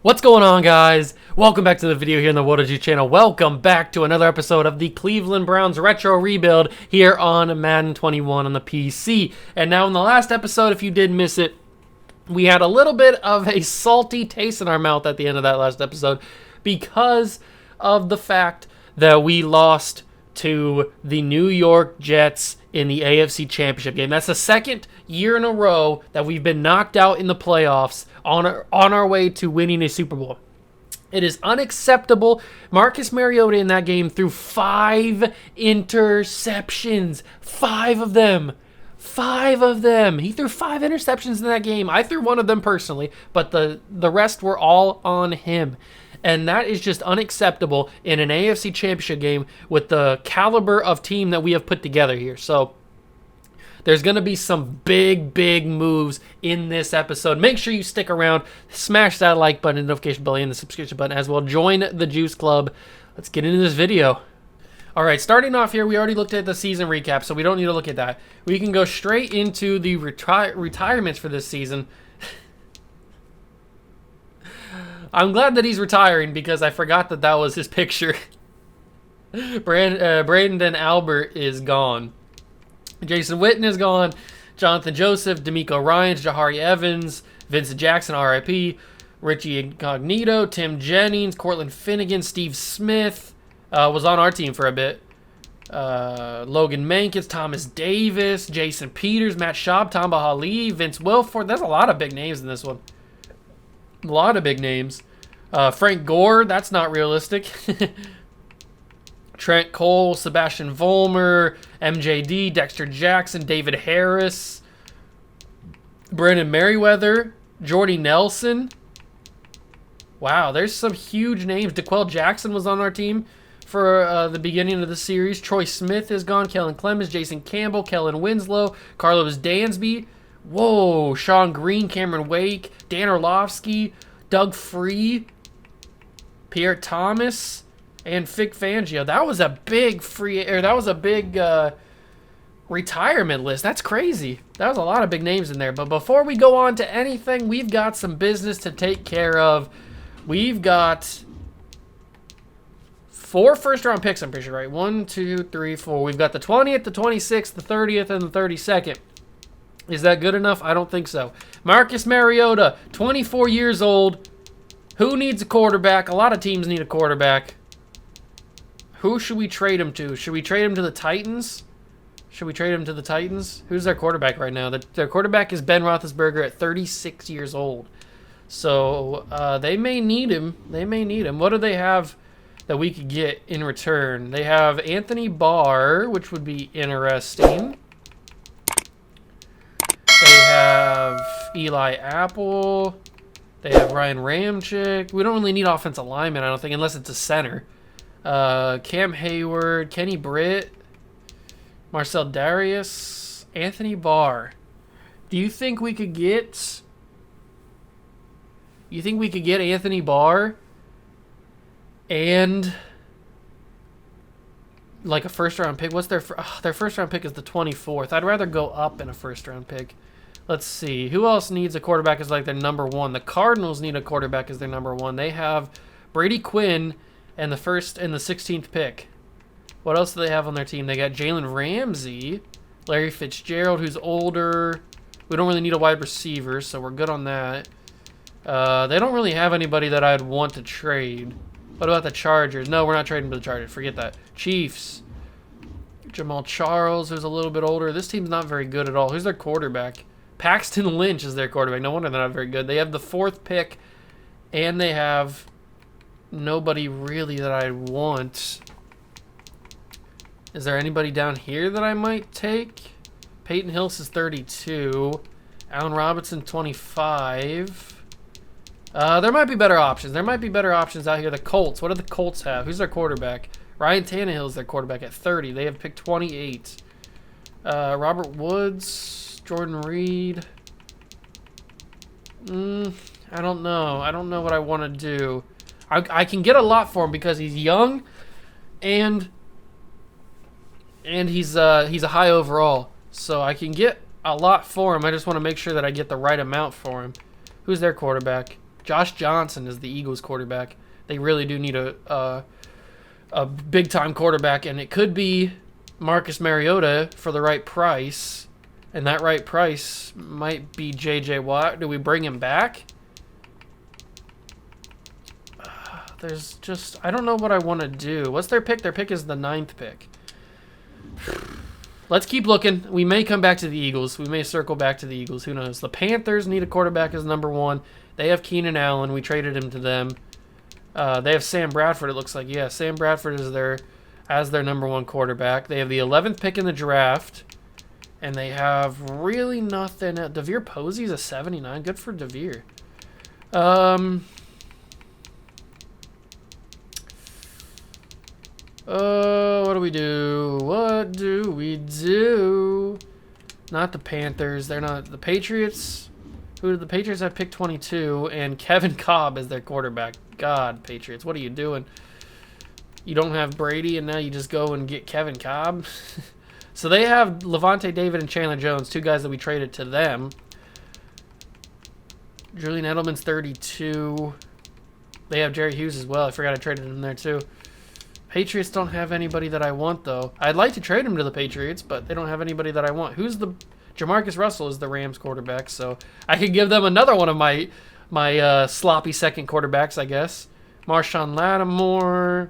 What's going on, guys? Welcome back to the video here on the What Did You channel. Welcome back to another episode of the Cleveland Browns Retro Rebuild here on Madden 21 on the PC. And now in the last episode, if you did miss it, we had a little bit of a salty taste in our mouth at the end of that last episode because of the fact that we lost to the New York Jets in the AFC Championship game. That's the second year in a row that we've been knocked out in the playoffs on our way to winning a Super Bowl. It is unacceptable. Marcus Mariota in that game threw 5 interceptions. 5 of them. 5 of them. He threw 5 interceptions in that game. I threw one of them personally, but the rest were all on him. And that is just unacceptable in an AFC Championship game with the caliber of team that we have put together here. So there's going to be some big moves in this episode. Make sure you stick around. Smash that like button, and notification bell, and the subscription button as well. Join the Juice Club. Let's get into this video. All right, starting off here, we already looked at the season recap, so we don't need to look at that. We can go straight into the retirements for this season. I'm glad that he's retiring because I forgot that that was his picture. Brandon Albert is gone. Jason Witten is gone. Jonathan Joseph, D'Amico Ryans, Jahari Evans, Vincent Jackson, RIP, Richie Incognito, Tim Jennings, Cortland Finnegan, Steve Smith was on our team for a bit. Logan Mankins, Thomas Davis, Jason Peters, Matt Schaub, Tamba Hali, Vince Wilfork. There's a lot of big names in this one. A lot of big names. Frank Gore, that's not realistic. Trent Cole, Sebastian Vollmer, MJD, Dexter Jackson, David Harris, Brandon Merriweather, Jordy Nelson. Wow, there's some huge names. DeQuell Jackson was on our team for the beginning of the series. Troy Smith is gone. Kellen Clemens, Jason Campbell, Kellen Winslow, Carlos Dansby. Whoa, Sean Green, Cameron Wake, Dan Orlovsky, Doug Free, Pierre Thomas, and Vic Fangio. That was a big retirement list. That's crazy. That was a lot of big names in there. But before we go on to anything, we've got some business to take care of. We've got 4 first-round picks, I'm pretty sure, right? 1, 2, 3, 4. We've got the 20th, the 26th, the 30th, and the 32nd. Is that good enough? I don't think so. Marcus Mariota, 24 years old. Who needs a quarterback? A lot of teams need a quarterback. Who should we trade him to? Should we trade him to the Titans? Who's their quarterback right now? Their quarterback is Ben Roethlisberger at 36 years old. So they may need him. What do they have that we could get in return? They have Anthony Barr, which would be interesting. They have Eli Apple. They have Ryan Ramczyk. We don't really need offensive linemen, I don't think, unless it's a center. Cam Hayward, Kenny Britt, Marcel Darius, Anthony Barr. Do you think we could get... Anthony Barr and like a first-round pick? What's their first-round pick is the 24th. I'd rather go up in a first-round pick. Let's see. Who else needs a quarterback as like their number 1? The Cardinals need a quarterback as their number 1. They have Brady Quinn and the 16th pick. What else do they have on their team? They got Jalen Ramsey, Larry Fitzgerald, who's older. We don't really need a wide receiver, so we're good on that. They don't really have anybody that I'd want to trade. What about the Chargers? No, we're not trading to the Chargers. Forget that. Chiefs. Jamal Charles, who's a little bit older. This team's not very good at all. Who's their quarterback? Paxton Lynch is their quarterback. No wonder they're not very good. They have the 4th pick, and they have nobody really that I want. Is there anybody down here that I might take? Peyton Hillis is 32. Allen Robinson, 25. There might be better options. There might be better options out here. The Colts. What do the Colts have? Who's their quarterback? Ryan Tannehill is their quarterback at 30. They have picked 28. Robert Woods. Jordan Reed. I don't know. I don't know what I want to do. I can get a lot for him because he's young and And he's a high overall, so I can get a lot for him. I just want to make sure that I get the right amount for him. Who's their quarterback? Josh Johnson is the Eagles quarterback. They really do need a big-time quarterback, and it could be Marcus Mariota for the right price, and that right price might be J.J. Watt. Do we bring him back? There's just... I don't know what I want to do. What's their pick? Their pick is the 9th pick. Let's keep looking. We may come back to the Eagles. We may circle back to the Eagles. Who knows? The Panthers need a quarterback as number 1. They have Keenan Allen. We traded him to them. They have Sam Bradford, it looks like. Yeah, Sam Bradford is as their number 1 quarterback. They have the 11th pick in the draft. And they have really nothing. Devere Posey's a 79. Good for Devere. What do we do? What do we do? Not the Panthers. They're not the Patriots. Who did the Patriots have pick 22? And Kevin Cobb is their quarterback. God, Patriots, what are you doing? You don't have Brady, and now you just go and get Kevin Cobb? So they have Levante David and Chandler Jones, 2 guys that we traded to them. Julian Edelman's 32. They have Jerry Hughes as well. I forgot I traded him there too. Patriots don't have anybody that I want, though. I'd like to trade him to the Patriots, but they don't have anybody that I want. Jamarcus Russell is the Rams quarterback, so I could give them another one of my sloppy second quarterbacks, I guess. Marshawn Lattimore.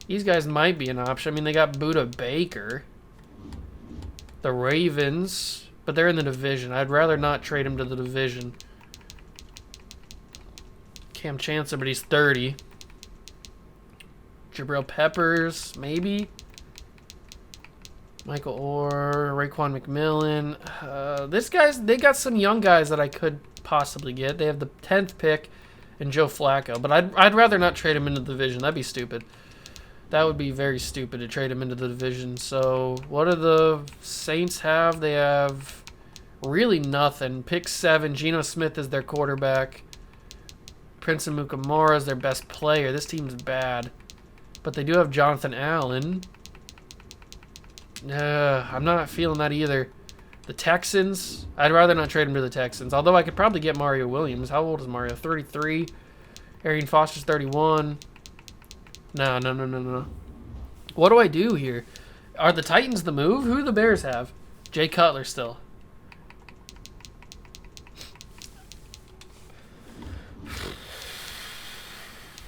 These guys might be an option. I mean, they got Budda Baker. The Ravens, but they're in the division. I'd rather not trade him to the division. Cam Chancellor, but he's 30. Jabril Peppers, maybe. Michael Orr, Raekwon McMillan. They got some young guys that I could possibly get. They have the 10th pick and Joe Flacco, but I'd rather not trade him into the division. That'd be stupid. That would be very stupid to trade him into the division. So what do the Saints have? They have really nothing. Pick 7. Geno Smith is their quarterback. Prince Amukamara is their best player. This team's bad. But they do have Jonathan Allen. I'm not feeling that either. The Texans, I'd rather not trade him to the Texans. Although I could probably get Mario Williams. How old is Mario? 33. Arian Foster's 31. No. What do I do here? Are the Titans the move? Who do the Bears have? Jay Cutler still.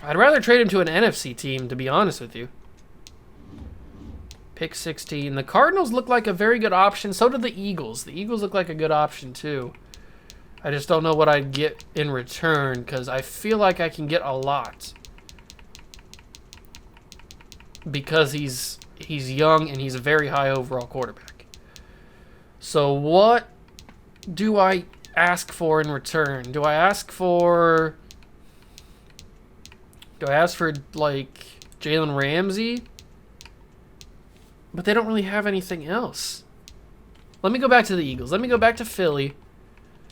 I'd rather trade him to an NFC team, to be honest with you. Pick 16. The Cardinals look like a very good option. So do the Eagles. The Eagles look like a good option, too. I just don't know what I'd get in return, because I feel like I can get a lot. Because he's young and he's a very high overall quarterback. So what do I ask for in return? Do I ask for like Jalen Ramsey? But they don't really have anything else. Let me go back to the Eagles. Let me go back to Philly.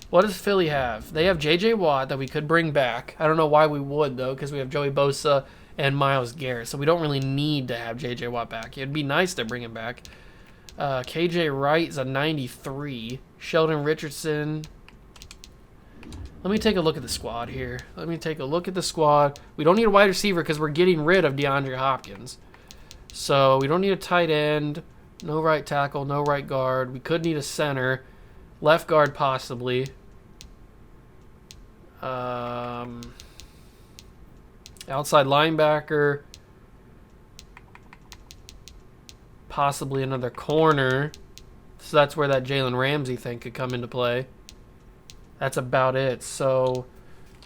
What does Philly have? They have J.J. Watt that we could bring back. I don't know why we would, though, because we have Joey Bosa and Myles Garrett. So we don't really need to have J.J. Watt back. It'd be nice to bring him back. K.J. Wright is a 93. Sheldon Richardson. Let me take a look at the squad here. We don't need a wide receiver because we're getting rid of DeAndre Hopkins. So we don't need a tight end. No right tackle. No right guard. We could need a center. Left guard possibly. Outside linebacker. Possibly another corner. So that's where that Jalen Ramsey thing could come into play. That's about it. So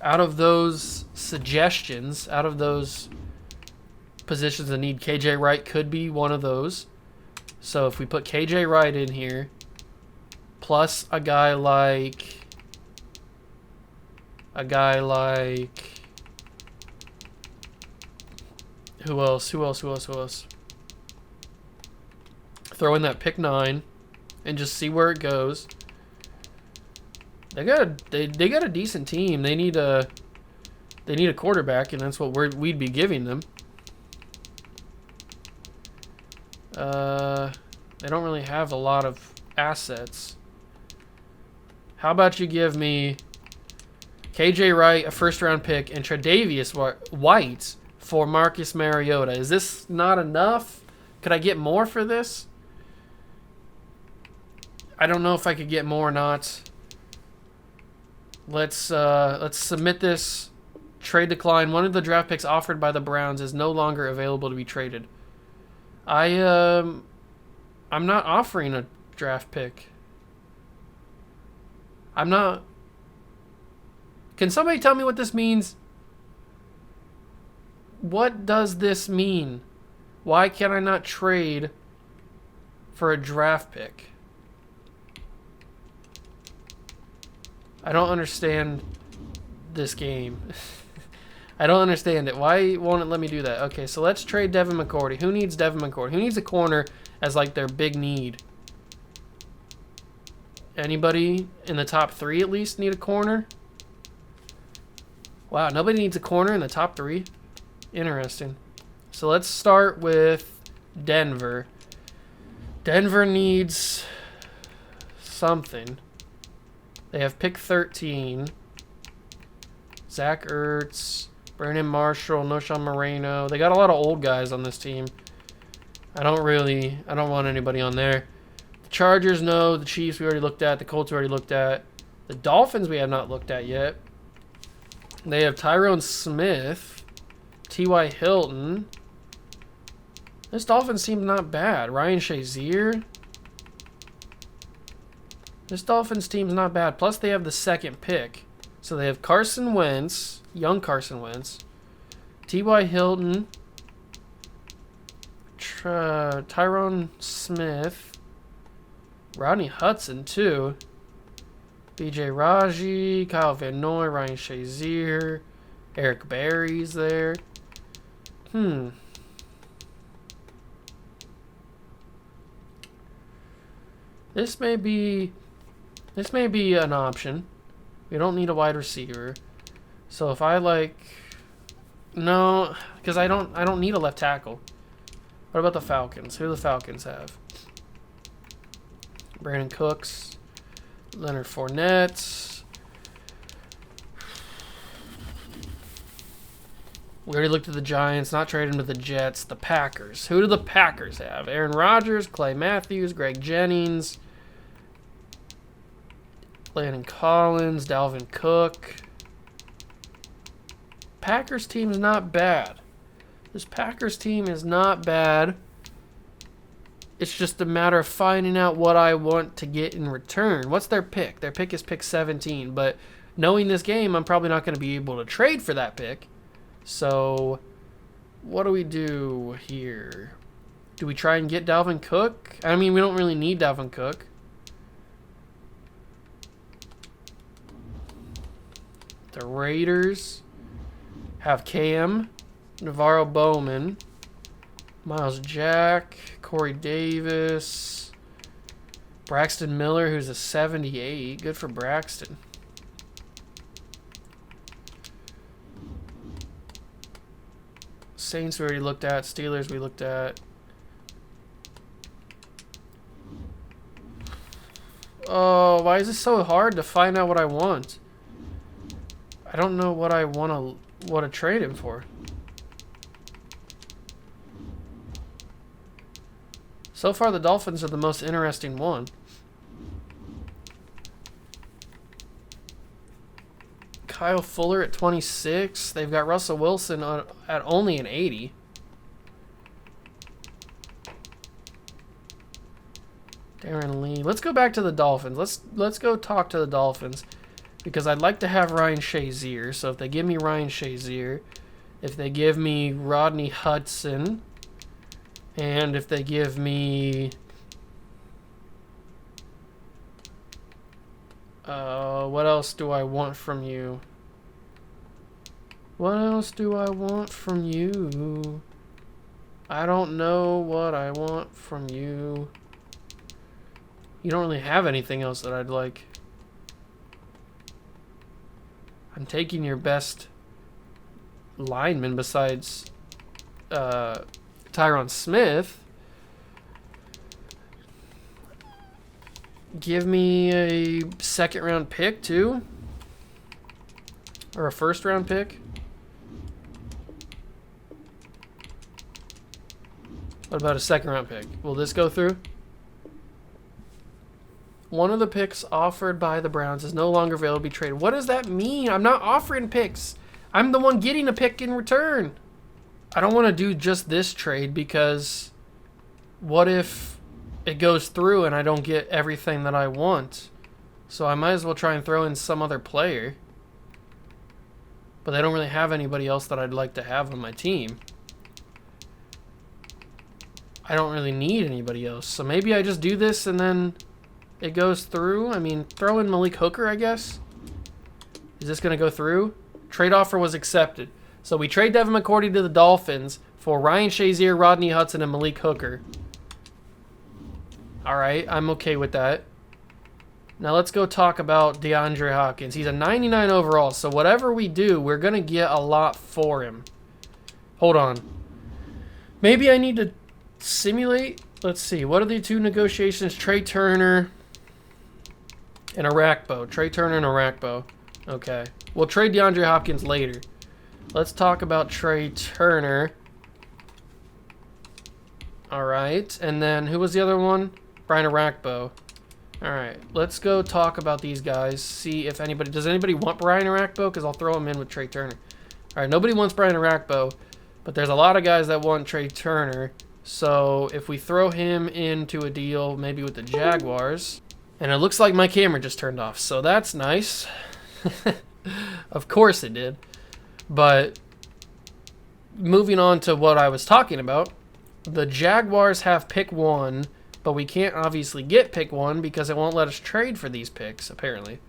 out of those suggestions, out of those positions that need, KJ Wright could be one of those. So if we put KJ Wright in here, plus a guy like who else? Throw in that pick 9 and just see where it goes. They got a decent team. They need a quarterback, and that's what we'd be giving them. They don't really have a lot of assets. How about you give me KJ Wright, a first-round pick, and Tre'Davious White for Marcus Mariota? Is this not enough? Could I get more for this? I don't know if I could get more or not. Let's submit this. Trade decline. One of the draft picks offered by the Browns is no longer available to be traded. I'm not offering a draft pick. I'm not. Can somebody tell me what this means? What does this mean? Why can I not trade for a draft pick? I don't understand this game. I don't understand it. Why won't it let me do that? Okay, so let's trade Devin McCourty. Who needs Devin McCourty? Who needs a corner as like their big need? Anybody in the top 3 at least need a corner? Wow, nobody needs a corner in the top 3? Interesting. So let's start with Denver. Denver needs something. They have pick 13. Zach Ertz, Brandon Marshall, Noshawn Moreno. They got a lot of old guys on this team. I don't want anybody on there. The Chargers, no. The Chiefs we already looked at. The Colts we already looked at. The Dolphins we have not looked at yet. They have Tyrone Smith, T.Y. Hilton. This Dolphins team's not bad. Ryan Shazier. This Dolphins team's not bad. Plus, they have the second pick. So they have Carson Wentz, young Carson Wentz, T.Y. Hilton, Tyrone Smith, Rodney Hudson, too, B.J. Raji, Kyle Van Noy, Ryan Shazier, Eric Berry's there. This may be an option. We don't need a wide receiver. So if I no, because I don't need a left tackle. What about the Falcons? Who do the Falcons have? Brandon Cooks, Leonard Fournette. We already looked at the Giants, not trading to the Jets. The Packers. Who do the Packers have? Aaron Rodgers, Clay Matthews, Greg Jennings, Landon Collins, Dalvin Cook. Packers team is not bad. This Packers team is not bad. It's just a matter of finding out what I want to get in return. What's their pick? Their pick is pick 17. But knowing this game, I'm probably not going to be able to trade for that pick. So what do we do here? Do we try and get Dalvin Cook? I mean, we don't really need Dalvin Cook. The Raiders have Cam, Navarro Bowman, Miles Jack, Corey Davis, Braxton Miller, who's a 78. Good for Braxton. Saints we already looked at. Steelers we looked at. Oh, why is this so hard to find out what I want? I don't know what I want to trade him for. So far, the Dolphins are the most interesting one. Kyle Fuller at 26. They've got Russell Wilson at only an 80. Darren Lee. Let's go back to the Dolphins. Let's go talk to the Dolphins because I'd like to have Ryan Shazier. So if they give me Ryan Shazier, if they give me Rodney Hudson, and if they give me what else do I want from you? What else do I want from you? I don't know what I want from you. You don't really have anything else that I'd like. I'm taking your best lineman besides Tyron Smith. Give me a second-round pick, too. Or a first-round pick. What about a second-round pick? Will this go through? One of the picks offered by the Browns is no longer available to be traded. What does that mean? I'm not offering picks. I'm the one getting a pick in return. I don't want to do just this trade because what if it goes through and I don't get everything that I want? So I might as well try and throw in some other player. But they don't really have anybody else that I'd like to have on my team. I don't really need anybody else. So maybe I just do this and then it goes through. I mean, throw in Malik Hooker, I guess. Is this going to go through? Trade offer was accepted. So we trade Devin McCourty to the Dolphins for Ryan Shazier, Rodney Hudson, and Malik Hooker. All right, I'm okay with that. Now let's go talk about Deandre Hawkins. He's a 99 overall, so whatever we do, we're going to get a lot for him. Hold on. Maybe I need to simulate. Let's see. What are the two negotiations? Trey Turner and Arakpo. Trey Turner and Arakpo. Okay. We'll trade DeAndre Hopkins later. Let's talk about Trey Turner. All right. And then who was the other one? Brian Arakpo. All right. Let's go talk about these guys. See if anybody... Does anybody want Brian Arakpo? Because I'll throw him in with Trey Turner. All right. Nobody wants Brian Arakpo. But there's a lot of guys that want Trey Turner. So if we throw him into a deal maybe with the Jaguars... And it looks like my camera just turned off. So that's nice. Of course it did. But moving on to what I was talking about. The Jaguars have pick 1. But we can't obviously get pick 1 because it won't let us trade for these picks, apparently.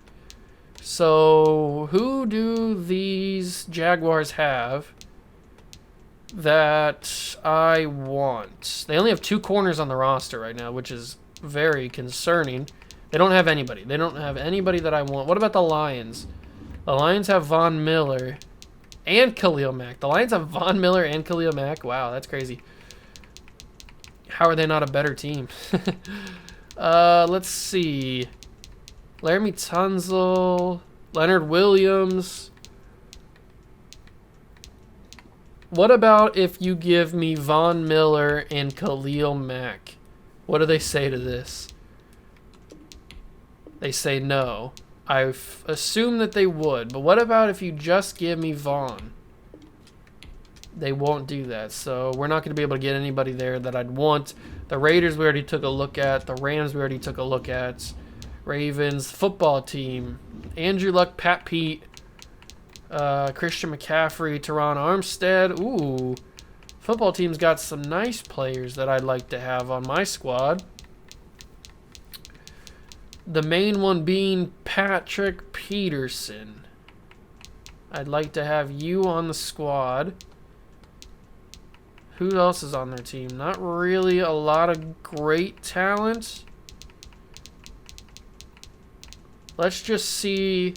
So who do these Jaguars have that I want? They only have 2 corners on the roster right now, which is very concerning. They don't have anybody. They don't have anybody that I want. What about the Lions? The Lions have Von Miller and Khalil Mack. The Lions have Von Miller and Khalil Mack. Wow, that's crazy. How are they not a better team? Let's see. Laramie Tunzel, Leonard Williams. What about if you give me Von Miller and Khalil Mack? What do they say to this? They say no. I assume that they would. But what about if you just give me Vaughn? They won't do that. So we're not going to be able to get anybody there that I'd want. The Raiders we already took a look at. The Rams we already took a look at. Ravens, football team. Andrew Luck, Pat Pete, Christian McCaffrey, Teron Armstead. Ooh. Football team's got some nice players that I'd like to have on my squad. The main one being Patrick Peterson. I'd like to have you on the squad. Who else is on their team? Not really a lot of great talent. Let's just see.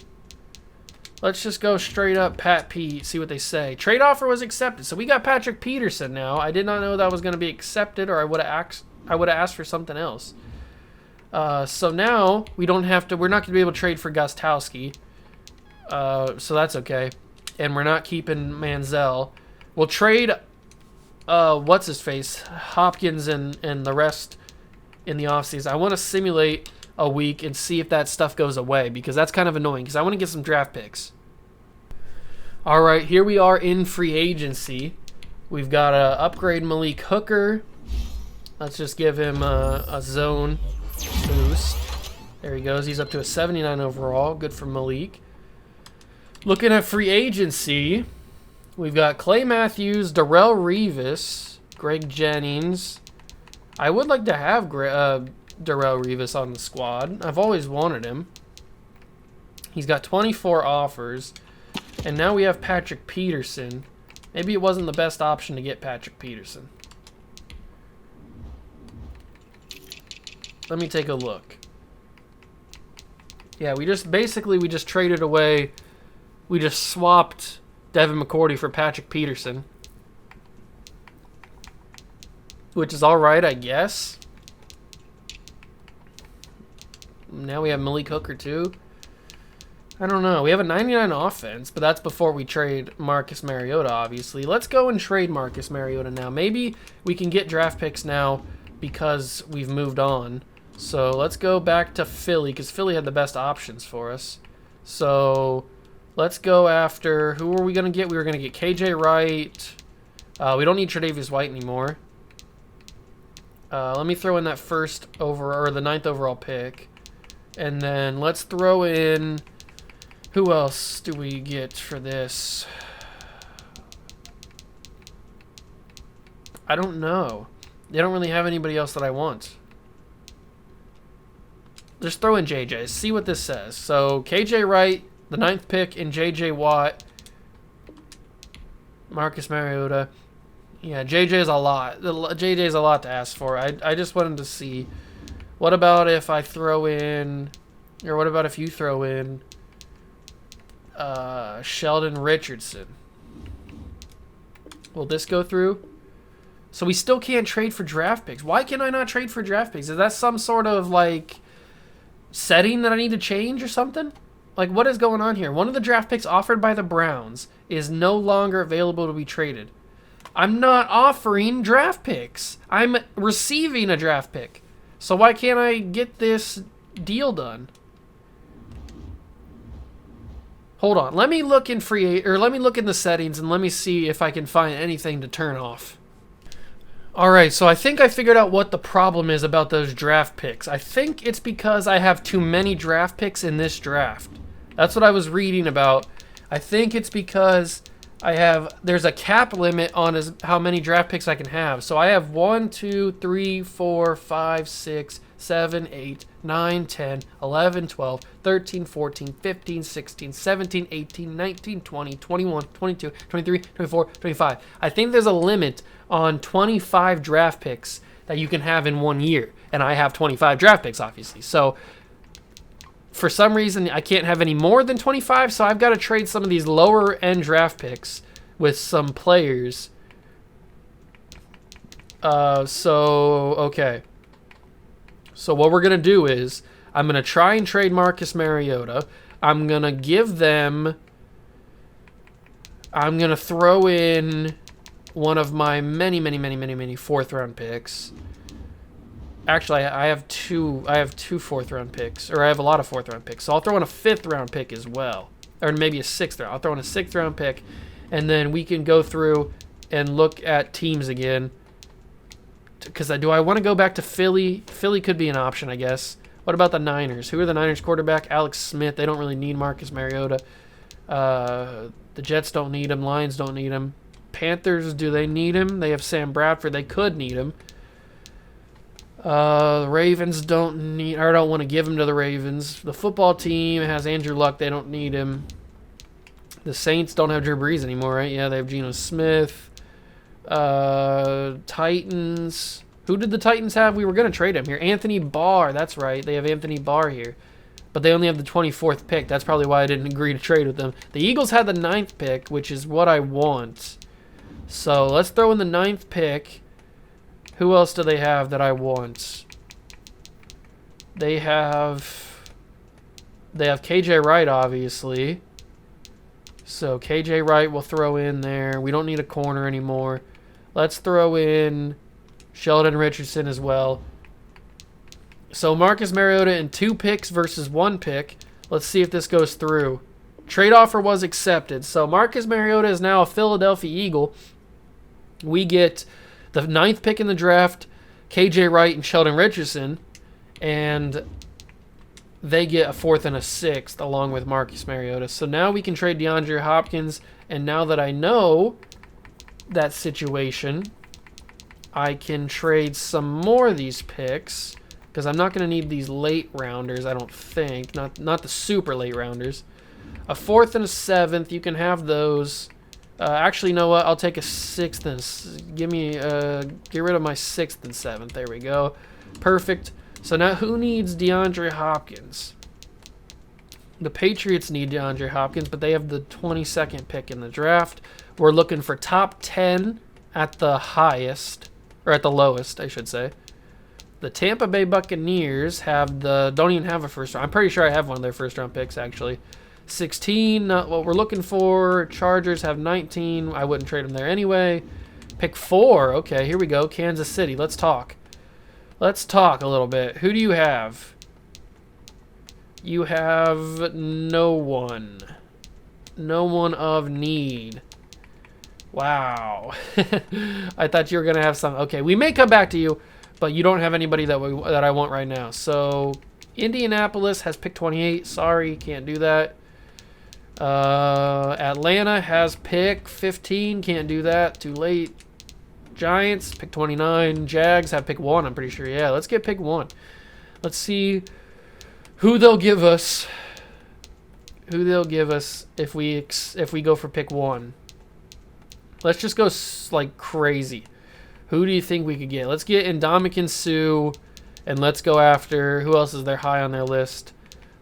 Let's just go straight up Pat Pete, see what they say. Trade offer was accepted. So we got Patrick Peterson now. I did not know that was going to be accepted, or I would have asked for something else. So now we don't have to. We're not going to be able to trade for Gostowski. So that's okay. And we're not keeping Manziel. We'll trade what's his face, Hopkins and the rest in the offseason. I want to simulate a week and see if that stuff goes away, because that's kind of annoying, because I want to get some draft picks. All right, here we are in free agency. We've got to upgrade Malik Hooker. Let's just give him a zone boost. There he goes. He's up to a 79 overall. Good for Malik. Looking at free agency, we've got Clay Matthews, Darrelle Revis, Greg Jennings. I would like to have Darrelle Revis on the squad. I've always wanted him. He's got 24 offers. And now we have Patrick Peterson. Maybe it wasn't the best option to get Patrick Peterson. Let me take a look. Yeah, we just traded away. We just swapped Devin McCourty for Patrick Peterson, which is all right, I guess. Now we have Malik Hooker too. I don't know. We have a 99 offense, but that's before we trade Marcus Mariota, obviously. Let's go and trade Marcus Mariota now. Maybe we can get draft picks now because we've moved on. So let's go back to Philly because Philly had the best options for us. So let's go after... Who are we going to get? We were going to get KJ Wright. We don't need Tre'Davious White anymore. Let me throw in that the 9th overall pick. And then let's throw in... Who else do we get for this? I don't know. They don't really have anybody else that I want. Just throw in JJ. See what this says. So, KJ Wright, the 9th pick, and JJ Watt. Marcus Mariota. Yeah, JJ is a lot. JJ is a lot to ask for. I just wanted to see. What about if I throw in... Or what about if you throw in... Sheldon Richardson. Will this go through? So we still can't trade for draft picks. Why can I not trade for draft picks? Is that some sort of like setting that I need to change or something? Like, what is going on here? One of the draft picks offered by the Browns is no longer available to be traded. I'm not offering draft picks. I'm receiving a draft pick. So why can't I get this deal done? Hold on. Let me look in let me look in the settings and let me see if I can find anything to turn off. All right, so I think I figured out what the problem is about those draft picks. I think it's because I have too many draft picks in this draft. That's what I was reading about. I think it's because there's a cap limit on how many draft picks I can have. So I have 1, 2, 3, 4, 5, 6, 7, 8, 9, 10, 11, 12, 13, 14, 15, 16, 17, 18, 19, 20, 21, 22, 23, 24, 25. I think there's a limit on 25 draft picks that you can have in 1 year. And I have 25 draft picks, obviously. So for some reason, I can't have any more than 25. So I've got to trade some of these lower end draft picks with some players. Okay. So what we're going to do is I'm going to try and trade Marcus Mariota. I'm going to throw in one of my many 4th round picks. Actually, I have two 4th round picks, or I have a lot of 4th round picks. So I'll throw in a 5th round pick as well, or maybe a 6th round. I'll throw in a 6th round pick, and then we can go through and look at teams again. Because do I want to go back to Philly? Philly could be an option, I guess. What about the Niners? Who are the Niners quarterback? Alex Smith. They don't really need Marcus Mariota. The Jets don't need him. Lions don't need him. Panthers, do they need him? They have Sam Bradford. They could need him. The Ravens don't need... I don't want to give him to the Ravens. The football team has Andrew Luck. They don't need him. The Saints don't have Drew Brees anymore, right? Yeah, they have Geno Smith. Titans. Who did the Titans have? We were going to trade him here. Anthony Barr. That's right. They have Anthony Barr here. But they only have the 24th pick. That's probably why I didn't agree to trade with them. The Eagles had the 9th pick, which is what I want. So let's throw in the 9th pick. Who else do they have that I want? They have KJ Wright, obviously. So KJ Wright we'll throw in there. We don't need a corner anymore. Let's throw in Sheldon Richardson as well. So Marcus Mariota in 2 picks versus 1 pick. Let's see if this goes through. Trade offer was accepted. So Marcus Mariota is now a Philadelphia Eagle. We get the 9th pick in the draft, KJ Wright and Sheldon Richardson, and they get a 4th and a 6th along with Marcus Mariota. So now we can trade Deandre Hopkins, and now that I know that situation, I can trade some more of these picks because I'm not going to need these late rounders, I don't think. Not the super late rounders. A 4th and a 7th, you can have those. Actually, you know what? I'll take a 6th and get rid of my 6th and 7th. There we go. Perfect. So now who needs DeAndre Hopkins? The Patriots need DeAndre Hopkins, but they have the 22nd pick in the draft. We're looking for top 10 at the highest, or at the lowest, I should say. The Tampa Bay Buccaneers don't even have a first round. I'm pretty sure I have one of their first round picks, actually. 16, not what we're looking for. Chargers have 19. I wouldn't trade them there anyway. Pick 4. Okay, here we go. Kansas City. Let's talk. Let's talk a little bit. Who do you have? You have no one. No one of need. Wow. I thought you were going to have some. Okay, we may come back to you, but you don't have anybody that I want right now. So, Indianapolis has pick 28. Sorry, can't do that. Atlanta has pick 15. Can't do that. Too late. Giants, pick 29. Jags have pick 1, I'm pretty sure. Yeah, let's get pick 1. Let's see who they'll give us. Who they'll give us if we go for pick 1. Let's just go like crazy. Who do you think we could get? Let's get Ndamukong Suh, and let's go after, who else is there high on their list?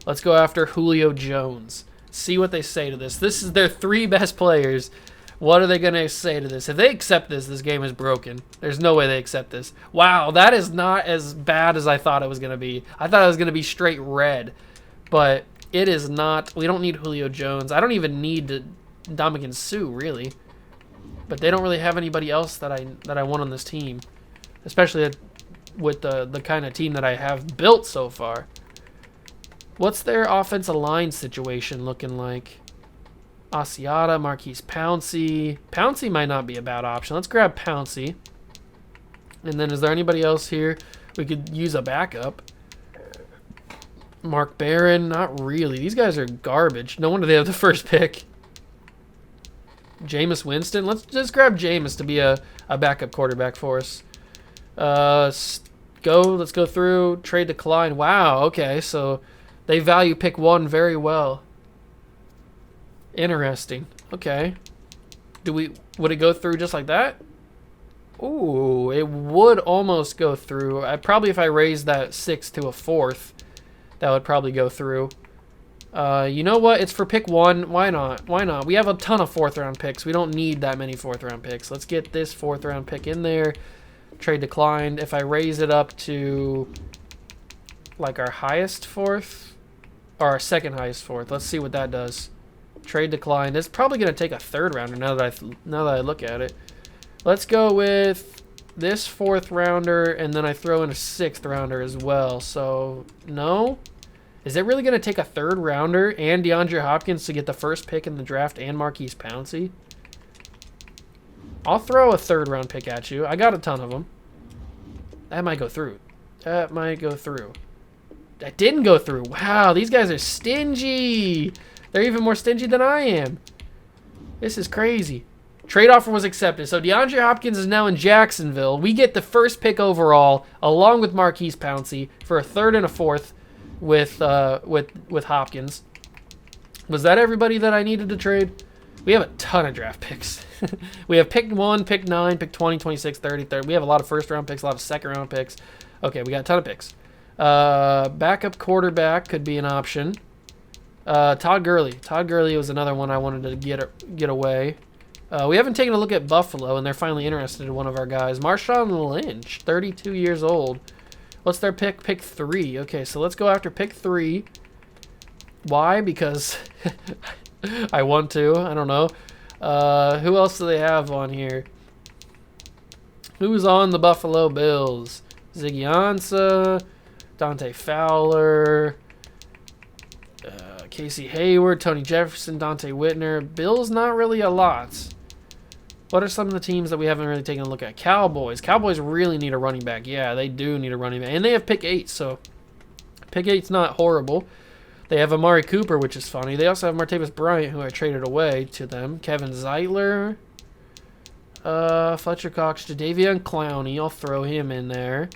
Let's go after Julio Jones. See what they say to this. This is their 3 best players. What are they going to say to this? If they accept this, this game is broken. There's no way they accept this. Wow, that is not as bad as I thought it was going to be. I thought it was going to be straight red, but it is not. We don't need Julio Jones. I don't even need Ndamukong Suh, really. But they don't really have anybody else that I want on this team, especially with the kind of team that I have built so far. What's their offensive line situation looking like? Asiata, Marquise Pouncey. Pouncey might not be a bad option. Let's grab Pouncey. And then is there anybody else here we could use a backup? Mark Barron, not really. These guys are garbage. No wonder they have the first pick. Jameis Winston. Let's just grab Jameis to be a backup quarterback for us. Let's go through. Trade decline. Wow, okay, so they value pick 1 very well. Interesting. Okay. Would it go through just like that? Ooh, it would almost go through. Probably if I raised that 6 to a 4th, that would probably go through. You know what? It's for pick 1. Why not? Why not? We have a ton of 4th round picks. We don't need that many 4th round picks. Let's get this 4th round pick in there. Trade declined. If I raise it up to like our highest 4th or our second highest 4th, let's see what that does. Trade declined. It's probably going to take a 3rd rounder now that I look at it. Let's go with this 4th rounder, and then I throw in a 6th rounder as well. So no. Is it really going to take a 3rd rounder and Deandre Hopkins to get the first pick in the draft and Marquise Pouncey? I'll throw a 3rd round pick at you. I got a ton of them. That might go through. That might go through. That didn't go through. Wow, these guys are stingy. They're even more stingy than I am. This is crazy. Trade offer was accepted. So DeAndre Hopkins is now in Jacksonville. We get the first pick overall, along with Marquise Pouncey, for a 3rd and a 4th with Hopkins. Was that everybody that I needed to trade? We have a ton of draft picks. We have pick 1, pick 9, pick 20, 26, 30, 30. We have a lot of 1st round picks, a lot of 2nd round picks. Okay, we got a ton of picks. Backup quarterback could be an option. Todd Gurley. Todd Gurley was another one I wanted to get away. We haven't taken a look at Buffalo, and they're finally interested in one of our guys. Marshawn Lynch, 32 years old. What's their pick? Pick 3. Okay, so let's go after pick 3. Why? Because I want to. I don't know. Who else do they have on here? Who's on the Buffalo Bills? Ziggy Ansah, Dante Fowler, Casey Hayward, Tony Jefferson, Dante Whitner. Bills, not really a lot. What are some of the teams that we haven't really taken a look at? Cowboys. Cowboys really need a running back. Yeah, they do need a running back. And they have pick 8, so pick 8's not horrible. They have Amari Cooper, which is funny. They also have Martavis Bryant, who I traded away to them. Kevin Zeitler, Fletcher Cox, Jadeveon Clowney. I'll throw him in there.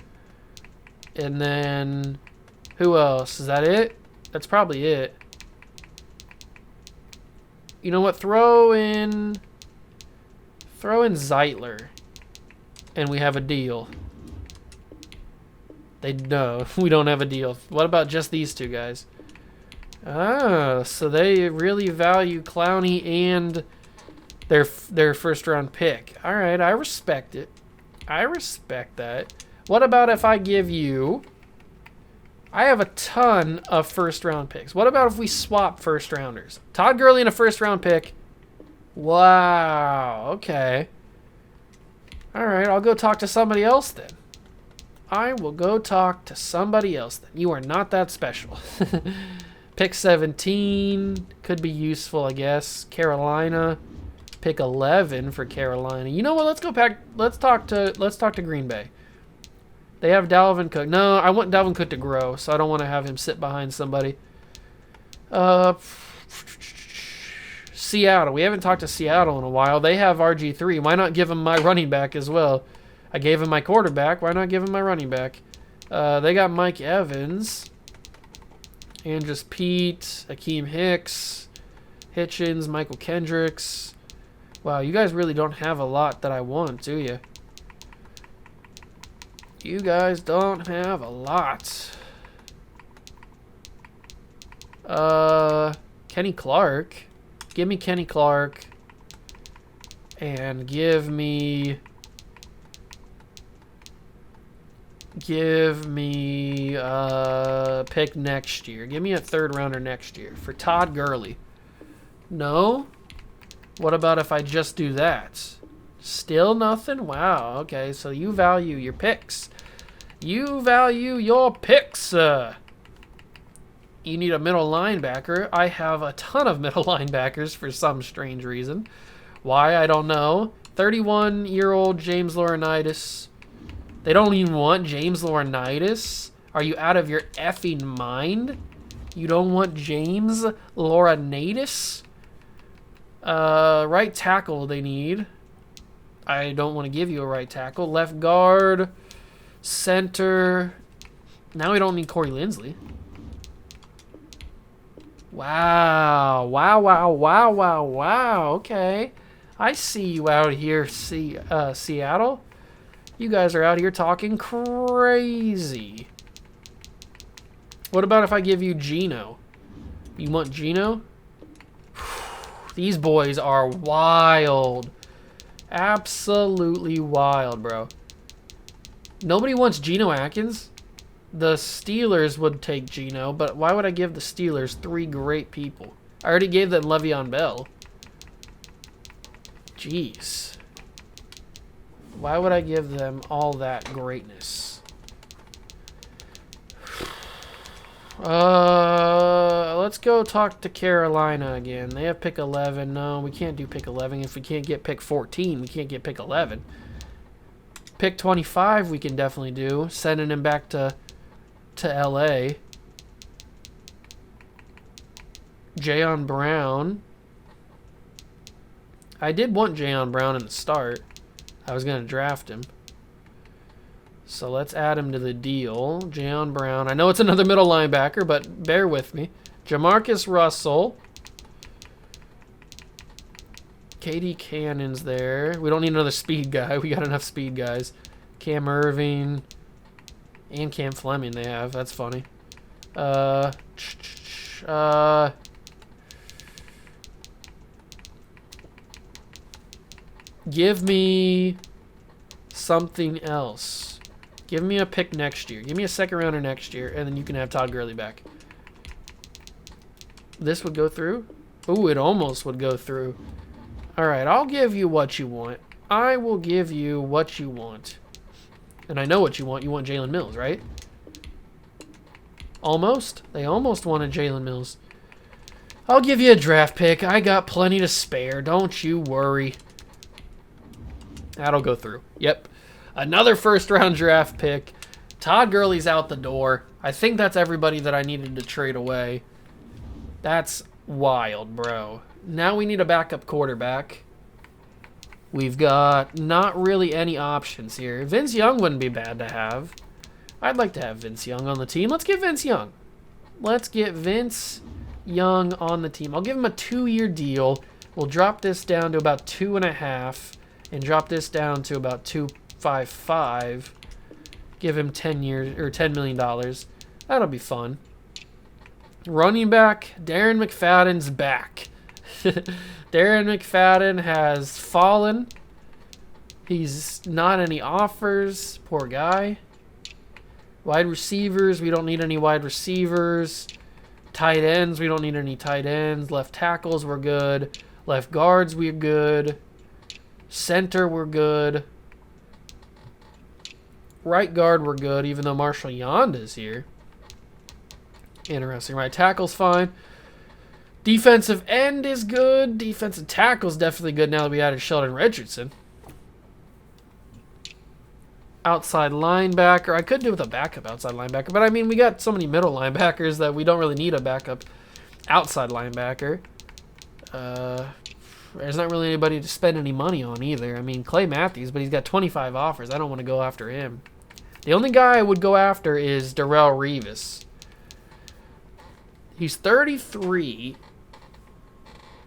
And then, who else? Is that it? That's probably it. You know what? Throw in Zeitler, and we have a deal. No, we don't have a deal. What about just these two guys? Ah, so they really value Clowney and their first round pick. All right, I respect it. I respect that. What about if I give you... I have a ton of first-round picks. What about if we swap first-rounders? Todd Gurley and a first-round pick. Wow. Okay. All right, I'll go talk to somebody else then. I will go talk to somebody else then. You are not that special. Pick 17 could be useful, I guess. Carolina. Pick 11 for Carolina. You know what? Let's go back. Let's talk to Green Bay. They have Dalvin Cook. No, I want Dalvin Cook to grow, so I don't want to have him sit behind somebody. Seattle. We haven't talked to Seattle in a while. They have RG3. Why not give him my running back as well? I gave him my quarterback. Why not give him my running back? They got Mike Evans. Andrews Pete. Akeem Hicks. Hitchens. Michael Kendricks. Wow, you guys really don't have a lot that I want, do you? You guys don't have a lot. Kenny Clark. Give me Kenny Clark. And give me pick next year. Give me a third rounder next year for Todd Gurley. No? What about if I just do that? Still nothing? Wow, okay, so you value your picks. You value your picks. You need a middle linebacker. I have a ton of middle linebackers for some strange reason. Why, I don't know. 31-year-old James Laurinaitis. They don't even want James Laurinaitis? Are you out of your effing mind? You don't want James Laurinaitis? Right tackle they need. I don't want to give you a right tackle. Left guard. Center. Now we don't need Corey Linsley. Wow. Wow, wow, wow, wow, wow. Okay. I see you out here, Seattle. You guys are out here talking crazy. What about if I give you Geno? You want Geno? These boys are wild. Absolutely wild, bro. Nobody wants Geno Atkins. The Steelers would take Geno, but why would I give the Steelers 3 great people? I already gave them Le'Veon Bell. Jeez. Why would I give them all that greatness? Let's go talk to Carolina again. They have pick 11. No, we can't do pick 11. If we can't get pick 14, we can't get pick 11. Pick 25 we can definitely do. Sending him back to LA. Jayon Brown. I did want Jayon Brown in the start. I was going to draft him. So let's add him to the deal. Jayon Brown. I know it's another middle linebacker, but bear with me. Jamarcus Russell. Katie Cannon's there. We don't need another speed guy. We got enough speed guys. Cam Irving. And Cam Fleming they have. That's funny. Give me something else. Give me a pick next year. Give me a second rounder next year, and then you can have Todd Gurley back. This would go through? Ooh, it almost would go through. All right, I'll give you what you want. I will give you what you want. And I know what you want. You want Jalen Mills, right? Almost. They almost wanted Jalen Mills. I'll give you a draft pick. I got plenty to spare. Don't you worry. That'll go through. Yep. Another first-round draft pick. Todd Gurley's out the door. I think that's everybody that I needed to trade away. That's wild, bro. Now we need a backup quarterback. We've got not really any options here. Vince Young wouldn't be bad to have. I'd like to have Vince Young on the team. Let's get Vince Young. Let's get Vince Young on the team. I'll give him a 2-year deal. We'll drop this down to about 2.5 and drop this down to about 2.55. Give him 10 years or $10 million. That'll be fun. Running back, Darren McFadden's back. Darren McFadden has fallen. He's not any offers. Poor guy. Wide receivers, we don't need any wide receivers. Tight ends, we don't need any tight ends. Left tackles, we're good. Left guards, we're good. Center, we're good. Right guard, we're good, even though Marshall Yonda's here. Interesting. Right tackle's fine. Defensive end is good. Defensive tackle's definitely good now that we added Sheldon Richardson. Outside linebacker. I could do with a backup outside linebacker, but I mean, we got so many middle linebackers that we don't really need a backup outside linebacker. There's not really anybody to spend any money on either. I mean, Clay Matthews, but he's got 25 offers. I don't want to go after him. The only guy I would go after is Darrelle Revis. He's 33.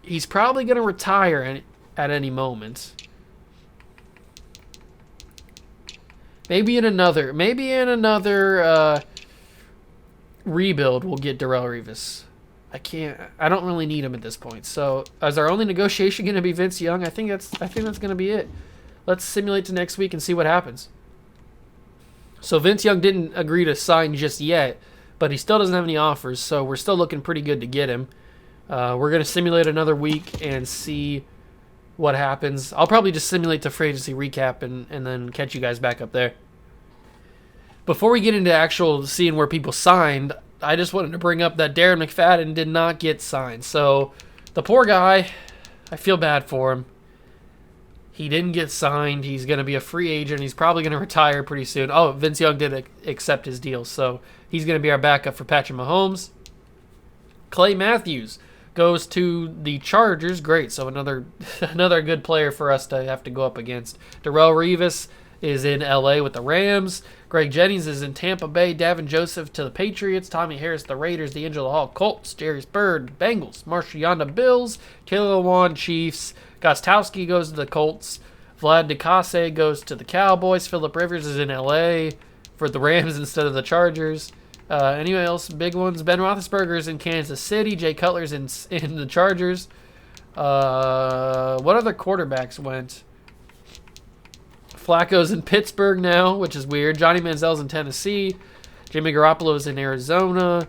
He's probably going to retire at any moment. Maybe in another rebuild, we'll get Darrelle Revis. I don't really need him at this point. So, is our only negotiation going to be Vince Young? I think that's going to be it. Let's simulate to next week and see what happens. So, Vince Young didn't agree to sign just yet, but he still doesn't have any offers, so we're still looking pretty good to get him. We're going to simulate another week and see what happens. I'll probably just simulate the free agency recap and then catch you guys back up there. Before we get into actual seeing where people signed, I just wanted to bring up that Darren Mcfadden did not get signed. So the poor guy, I feel bad for him. He didn't get signed. He's going to be a free agent. He's probably going to retire pretty soon. Oh, Vince Young did accept his deal, so he's going to be our backup for Patrick Mahomes. Clay Matthews goes to the Chargers. Great, so another good player for us to have to go up against. Darrelle Revis is in L.A. with the Rams. Greg Jennings is in Tampa Bay. Davin Joseph to the Patriots. Tommy Harris, the Raiders. D'Angelo Hall, Colts. Jarius Byrd, Bengals. Marshall Yanda, Bills. Taylor Lewan, Chiefs. Gostowski goes to the Colts. Vlad DeCasse goes to the Cowboys. Phillip Rivers is in L.A. for the Rams instead of the Chargers. Anyone else? Big ones. Ben Roethlisberger's in Kansas City. Jay Cutler's in the Chargers. What other quarterbacks went? Flacco's in Pittsburgh now, which is weird. Johnny Manziel's in Tennessee. Jimmy Garoppolo's in Arizona.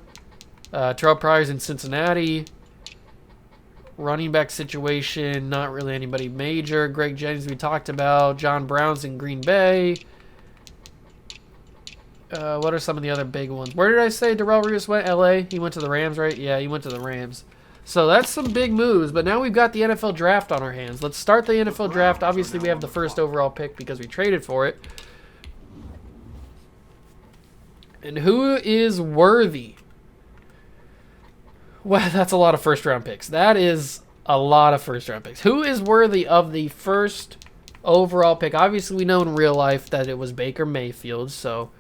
Terrell Pryor's in Cincinnati. Running back situation, not really anybody major. Greg Jennings we talked about. John Brown's in Green Bay. What are some of the other big ones? Where did I say Darrelle Revis went? L.A.? He went to the Rams, right? Yeah, he went to the Rams. So that's some big moves, but now we've got the NFL draft on our hands. Let's start the NFL draft. Obviously, we have the first overall pick because we traded for it. And who is worthy? Well, that's a lot of first-round picks. That is a lot of first-round picks. Who is worthy of the first overall pick? Obviously, we know in real life that it was Baker Mayfield, so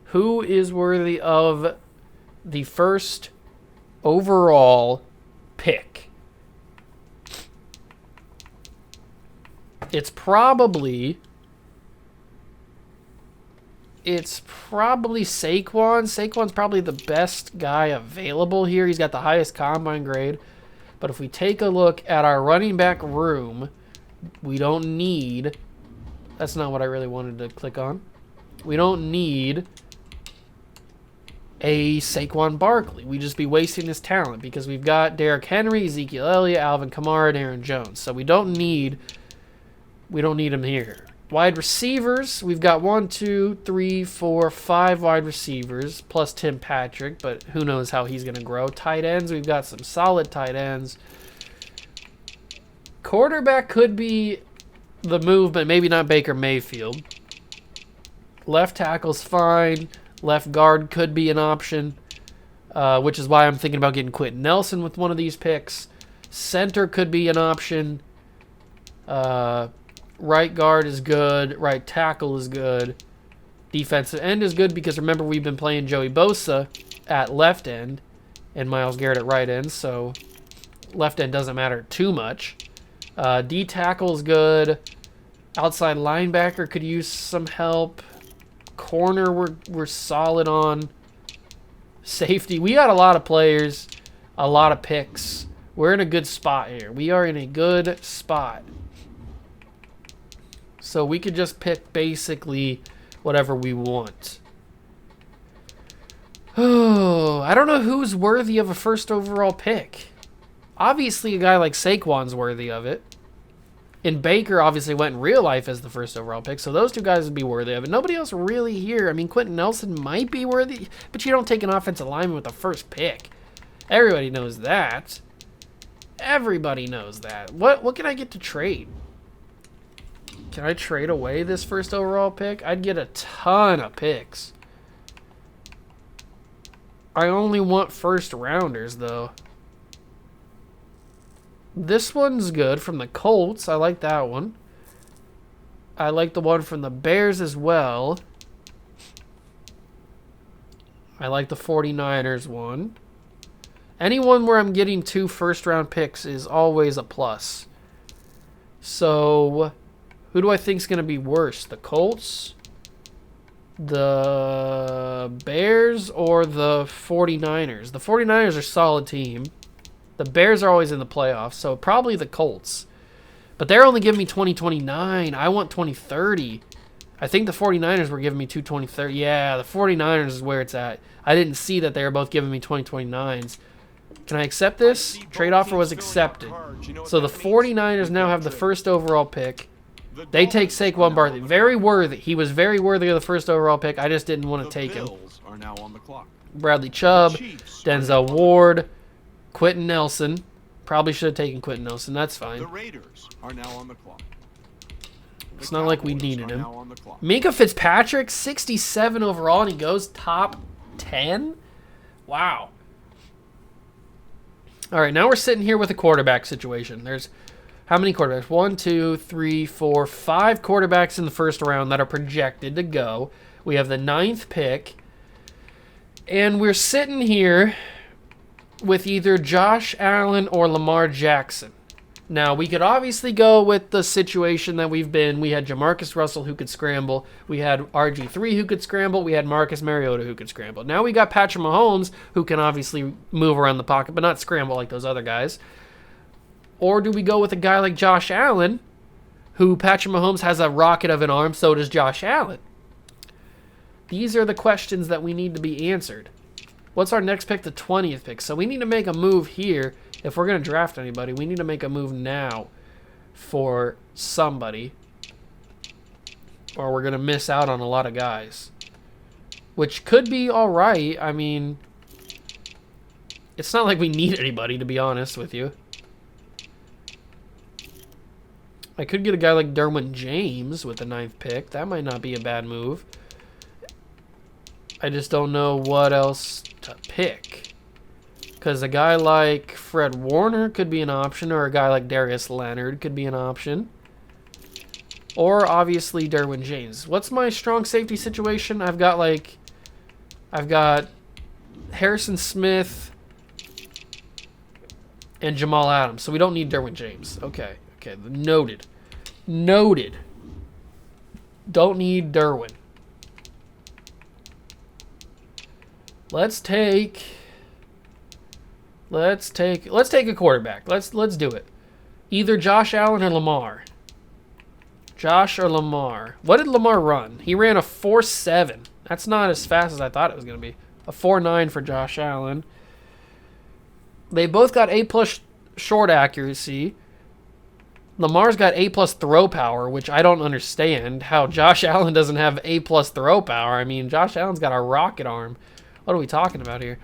who is worthy of the first overall pick? It's probably Saquon. Saquon's probably the best guy available here. He's got the highest combine grade. But if we take a look at our running back room, we don't need... That's not what I really wanted to click on. We don't need a Saquon Barkley. We'd just be wasting his talent because we've got Derrick Henry, Ezekiel Elliott, Alvin Kamara, and Aaron Jones. So we don't need him here. Wide receivers, we've got 5 wide receivers, plus Tim Patrick, but who knows how he's going to grow. Tight ends, we've got some solid tight ends. Quarterback could be the move, but maybe not Baker Mayfield. Left tackle's fine. Left guard could be an option, which is why I'm thinking about getting Quentin Nelson with one of these picks. Center could be an option. Right guard is good. Right tackle is good. Defensive end is good because remember we've been playing Joey Bosa at left end and Myles Garrett at right end, so left end doesn't matter too much. D tackle is good. Outside linebacker could use some help. Corner we're solid on. Safety, we got a lot of players, a lot of picks. We're in a good spot here. We are in a good spot. So we could just pick basically whatever we want. Oh, I don't know who's worthy of a first overall pick. Obviously, a guy like Saquon's worthy of it. And Baker obviously went in real life as the first overall pick, so those two guys would be worthy of it. Nobody else really here. I mean, Quentin Nelson might be worthy, but you don't take an offensive lineman with the first pick. Everybody knows that. Everybody knows that. What can I get to trade? Can I trade away this first overall pick? I'd get a ton of picks. I only want first rounders, though. This one's good from the Colts. I like that one. I like the one from the Bears as well. I like the 49ers one. Anyone where I'm getting 2 first-round picks is always a plus. So, who do I think is going to be worse? The Colts, the Bears, or the 49ers? The 49ers are a solid team. The Bears are always in the playoffs, so probably the Colts. But they're only giving me 2029. I want 2030. I think the 49ers were giving me 2030. Yeah, the 49ers is where it's at. I didn't see that they were both giving me 2029s. Can I accept this? Trade offer was accepted. So the 49ers now have the first overall pick. They take Saquon Barkley. Very worthy. He was very worthy of the first overall pick. I just didn't want to take him. Bradley Chubb, Denzel Ward, Quentin Nelson. Probably should have taken Quentin Nelson. That's fine. The Raiders are now on the clock. It's not like we needed him. Minka Fitzpatrick, 67 overall, and he goes top 10? Wow. All right, now we're sitting here with a quarterback situation. There's how many quarterbacks? 1, 2, 3, 4, 5 quarterbacks in the first round that are projected to go. We have the 9th pick, and we're sitting here with either Josh Allen or Lamar Jackson. Now, we could obviously go with the situation that we've been. We had Jamarcus Russell who could scramble. We had RG3 who could scramble. We had Marcus Mariota who could scramble. Now we got Patrick Mahomes who can obviously move around the pocket but not scramble like those other guys. Or do we go with a guy like Josh Allen, who Patrick Mahomes has a rocket of an arm, so does Josh Allen? These are the questions that we need to be answered. What's our next pick? The 20th pick. So we need to make a move here. If we're going to draft anybody, we need to make a move now for somebody, or we're going to miss out on a lot of guys, which could be all right. I mean, it's not like we need anybody, to be honest with you. I could get a guy like Derwin James with the 9th pick. That might not be a bad move. I just don't know what else to pick. Because a guy like Fred Warner could be an option, or a guy like Darius Leonard could be an option. Or obviously Derwin James. What's my strong safety situation? I've got Harrison Smith and Jamal Adams. So we don't need Derwin James. Okay. Okay. Noted. Noted. Don't need Derwin. Let's take a quarterback. Let's do it. Either Josh Allen or Lamar. Josh or Lamar. What did Lamar run? He ran a 4.7. That's not as fast as I thought it was going to be. A 4.9 for Josh Allen. They both got A+ short accuracy. Lamar's got A+ throw power, which I don't understand how Josh Allen doesn't have A+ throw power. I mean, Josh Allen's got a rocket arm. What are we talking about here?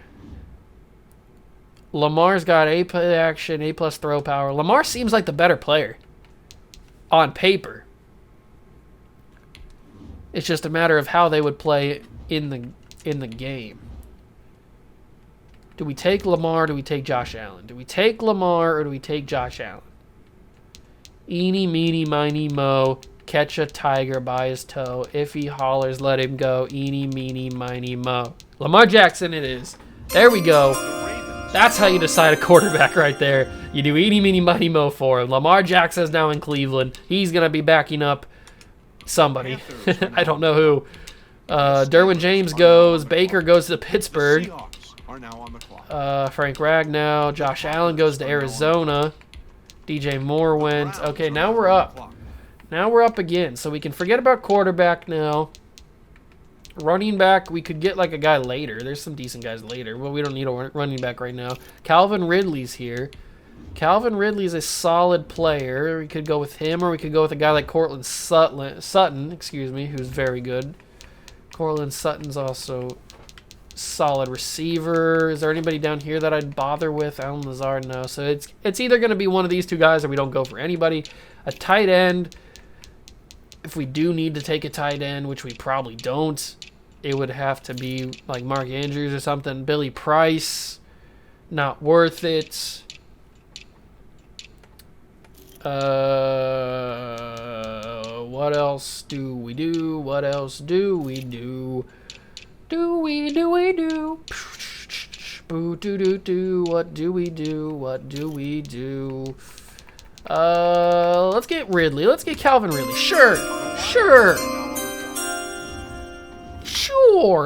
Lamar's got A+ action, A+ throw power. Lamar seems like the better player on paper. It's just a matter of how they would play in the game. Do we take Lamar or do we take Josh Allen? Do we take Lamar or do we take Josh Allen? Eeny, meeny, miny, mo. Catch a tiger by his toe. If he hollers, let him go. Eeny, meeny, miny, mo. Lamar Jackson it is. There we go. That's how you decide a quarterback right there. You do eeny, meeny, miny, mo for him. Lamar Jackson is now in Cleveland. He's going to be backing up somebody. I don't know who. Derwin James goes. Baker goes to Pittsburgh. Frank Ragnow. Josh Allen goes to Arizona. DJ Moore went. Okay, now we're up. Now we're up again. So we can forget about quarterback now. Running back, we could get like a guy later. There's some decent guys later, but we don't need a running back right now. Calvin Ridley's here. Calvin Ridley's a solid player. We could go with him, or we could go with a guy like Cortland Sutton, excuse me, who's very good. Cortland Sutton's also solid receiver. Is there anybody down here that I'd bother with? Alan Lazard, no. So it's either going to be one of these two guys, or we don't go for anybody. A tight end. If we do need to take a tight end, which we probably don't, it would have to be like Mark Andrews or something. Billy Price, not worth it. What else do we do? What else do we do? What do we do? What do we do? Let's get Ridley. Let's get Calvin Ridley. Sure.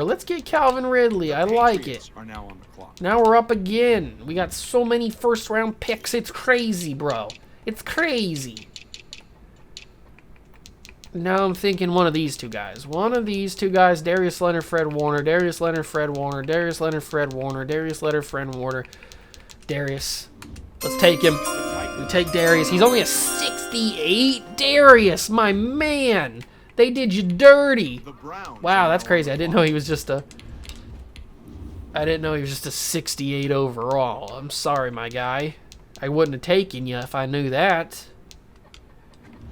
Let's get Calvin Ridley. I like it. Are now on the clock. Now we're up again. We got so many first-round picks. It's crazy, bro. It's crazy. Now I'm thinking one of these two guys. Darius Leonard, Fred Warner. Darius. Let's take him. We take Darius. He's only a 68. Darius, my man. They did you dirty. Wow, that's crazy. I didn't know he was just a 68 overall. I'm sorry, my guy. I wouldn't have taken you if I knew that.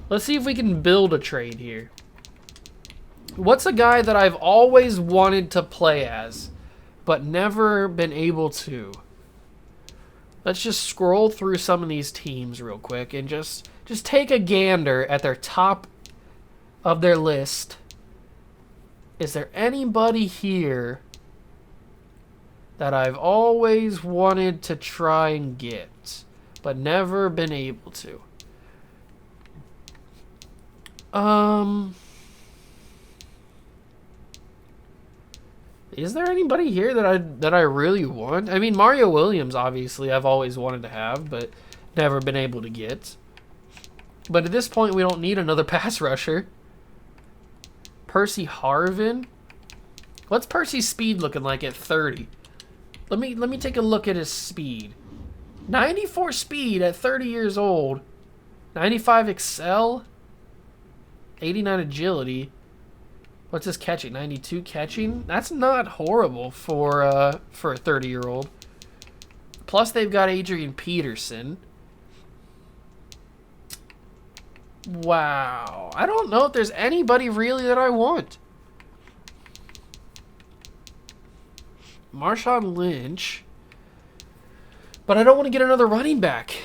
Let's see if we can build a trade here. What's a guy that I've always wanted to play as, but never been able to? Let's just scroll through some of these teams real quick and just take a gander at their top of their list. Is there anybody here that I've always wanted to try and get, but never been able to? Is there anybody here that I really want? I mean, Mario Williams, obviously, I've always wanted to have, but never been able to get. But at this point, we don't need another pass rusher. Percy Harvin. What's Percy's speed looking like at 30? Let me take a look at his speed. 94 speed at 30 years old. 95 excel. 89 agility. What's his catching? 92 catching? That's not horrible for a 30-year-old. Plus they've got Adrian Peterson. Wow. I don't know if there's anybody really that I want. Marshawn Lynch. But I don't want to get another running back.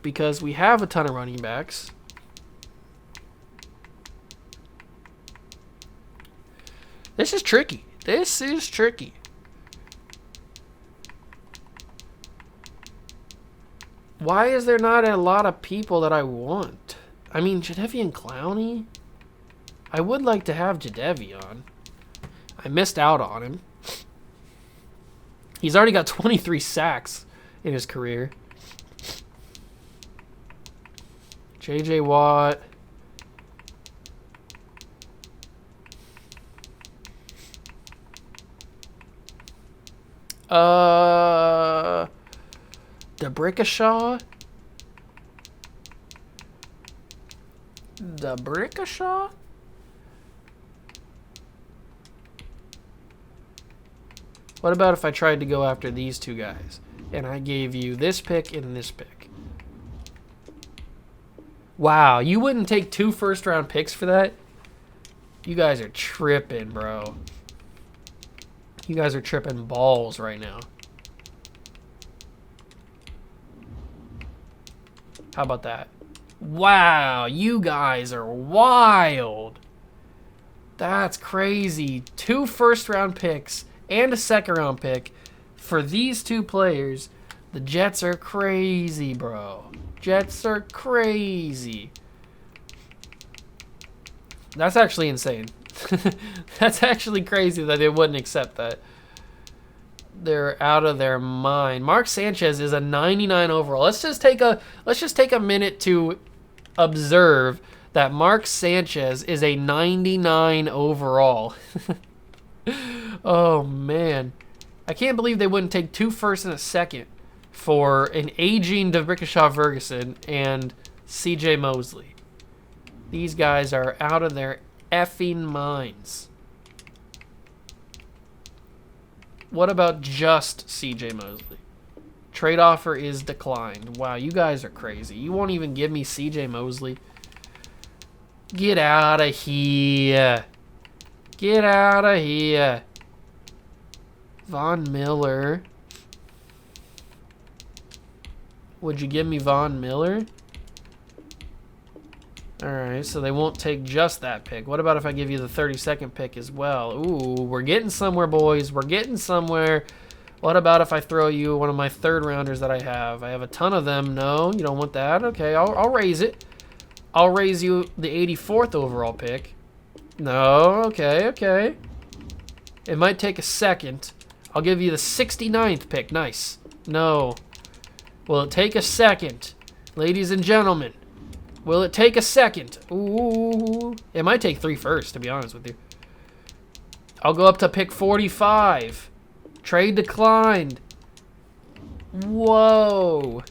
Because we have a ton of running backs. This is tricky. Why is there not a lot of people that I want? I mean, Jadeveon Clowney? I would like to have Jadeveon. I missed out on him. He's already got 23 sacks in his career. J.J. Watt. DeBrickashaw? What about if I tried to go after these two guys and I gave you this pick and this pick? Wow, you wouldn't take 2 first-round picks for that? You guys are tripping, bro. You guys are tripping balls right now. How about that? Wow, you guys are wild. That's crazy. 2 first-round picks and a second-round pick for these 2 players. The Jets are crazy, bro. Jets are crazy. That's actually insane. That's actually crazy that they wouldn't accept that. They're out of their mind. Mark Sanchez is a 99 overall. Let's just take a minute to observe that Mark Sanchez is a 99 overall. Oh, man. I can't believe they wouldn't take 2 firsts and a second for an aging DeBrickashaw Ferguson and CJ Mosley. These guys are out of their effing minds. What about just CJ Mosley? Trade offer is declined. Wow, you guys are crazy. You won't even give me CJ Mosley. Get out of here. Get out of here. Von Miller. Would you give me Von Miller? Alright, so they won't take just that pick. What about if I give you the 32nd pick as well? Ooh, we're getting somewhere, boys. We're getting somewhere. What about if I throw you one of my 3rd rounders that I have? I have a ton of them. No, you don't want that. Okay, I'll raise it. I'll raise you the 84th overall pick. No, okay. It might take a second. I'll give you the 69th pick. Nice. No. Will it take a second? Ladies and gentlemen, will it take a second? Ooh. It might take 3 firsts, to be honest with you. I'll go up to pick 45. Trade declined. Whoa.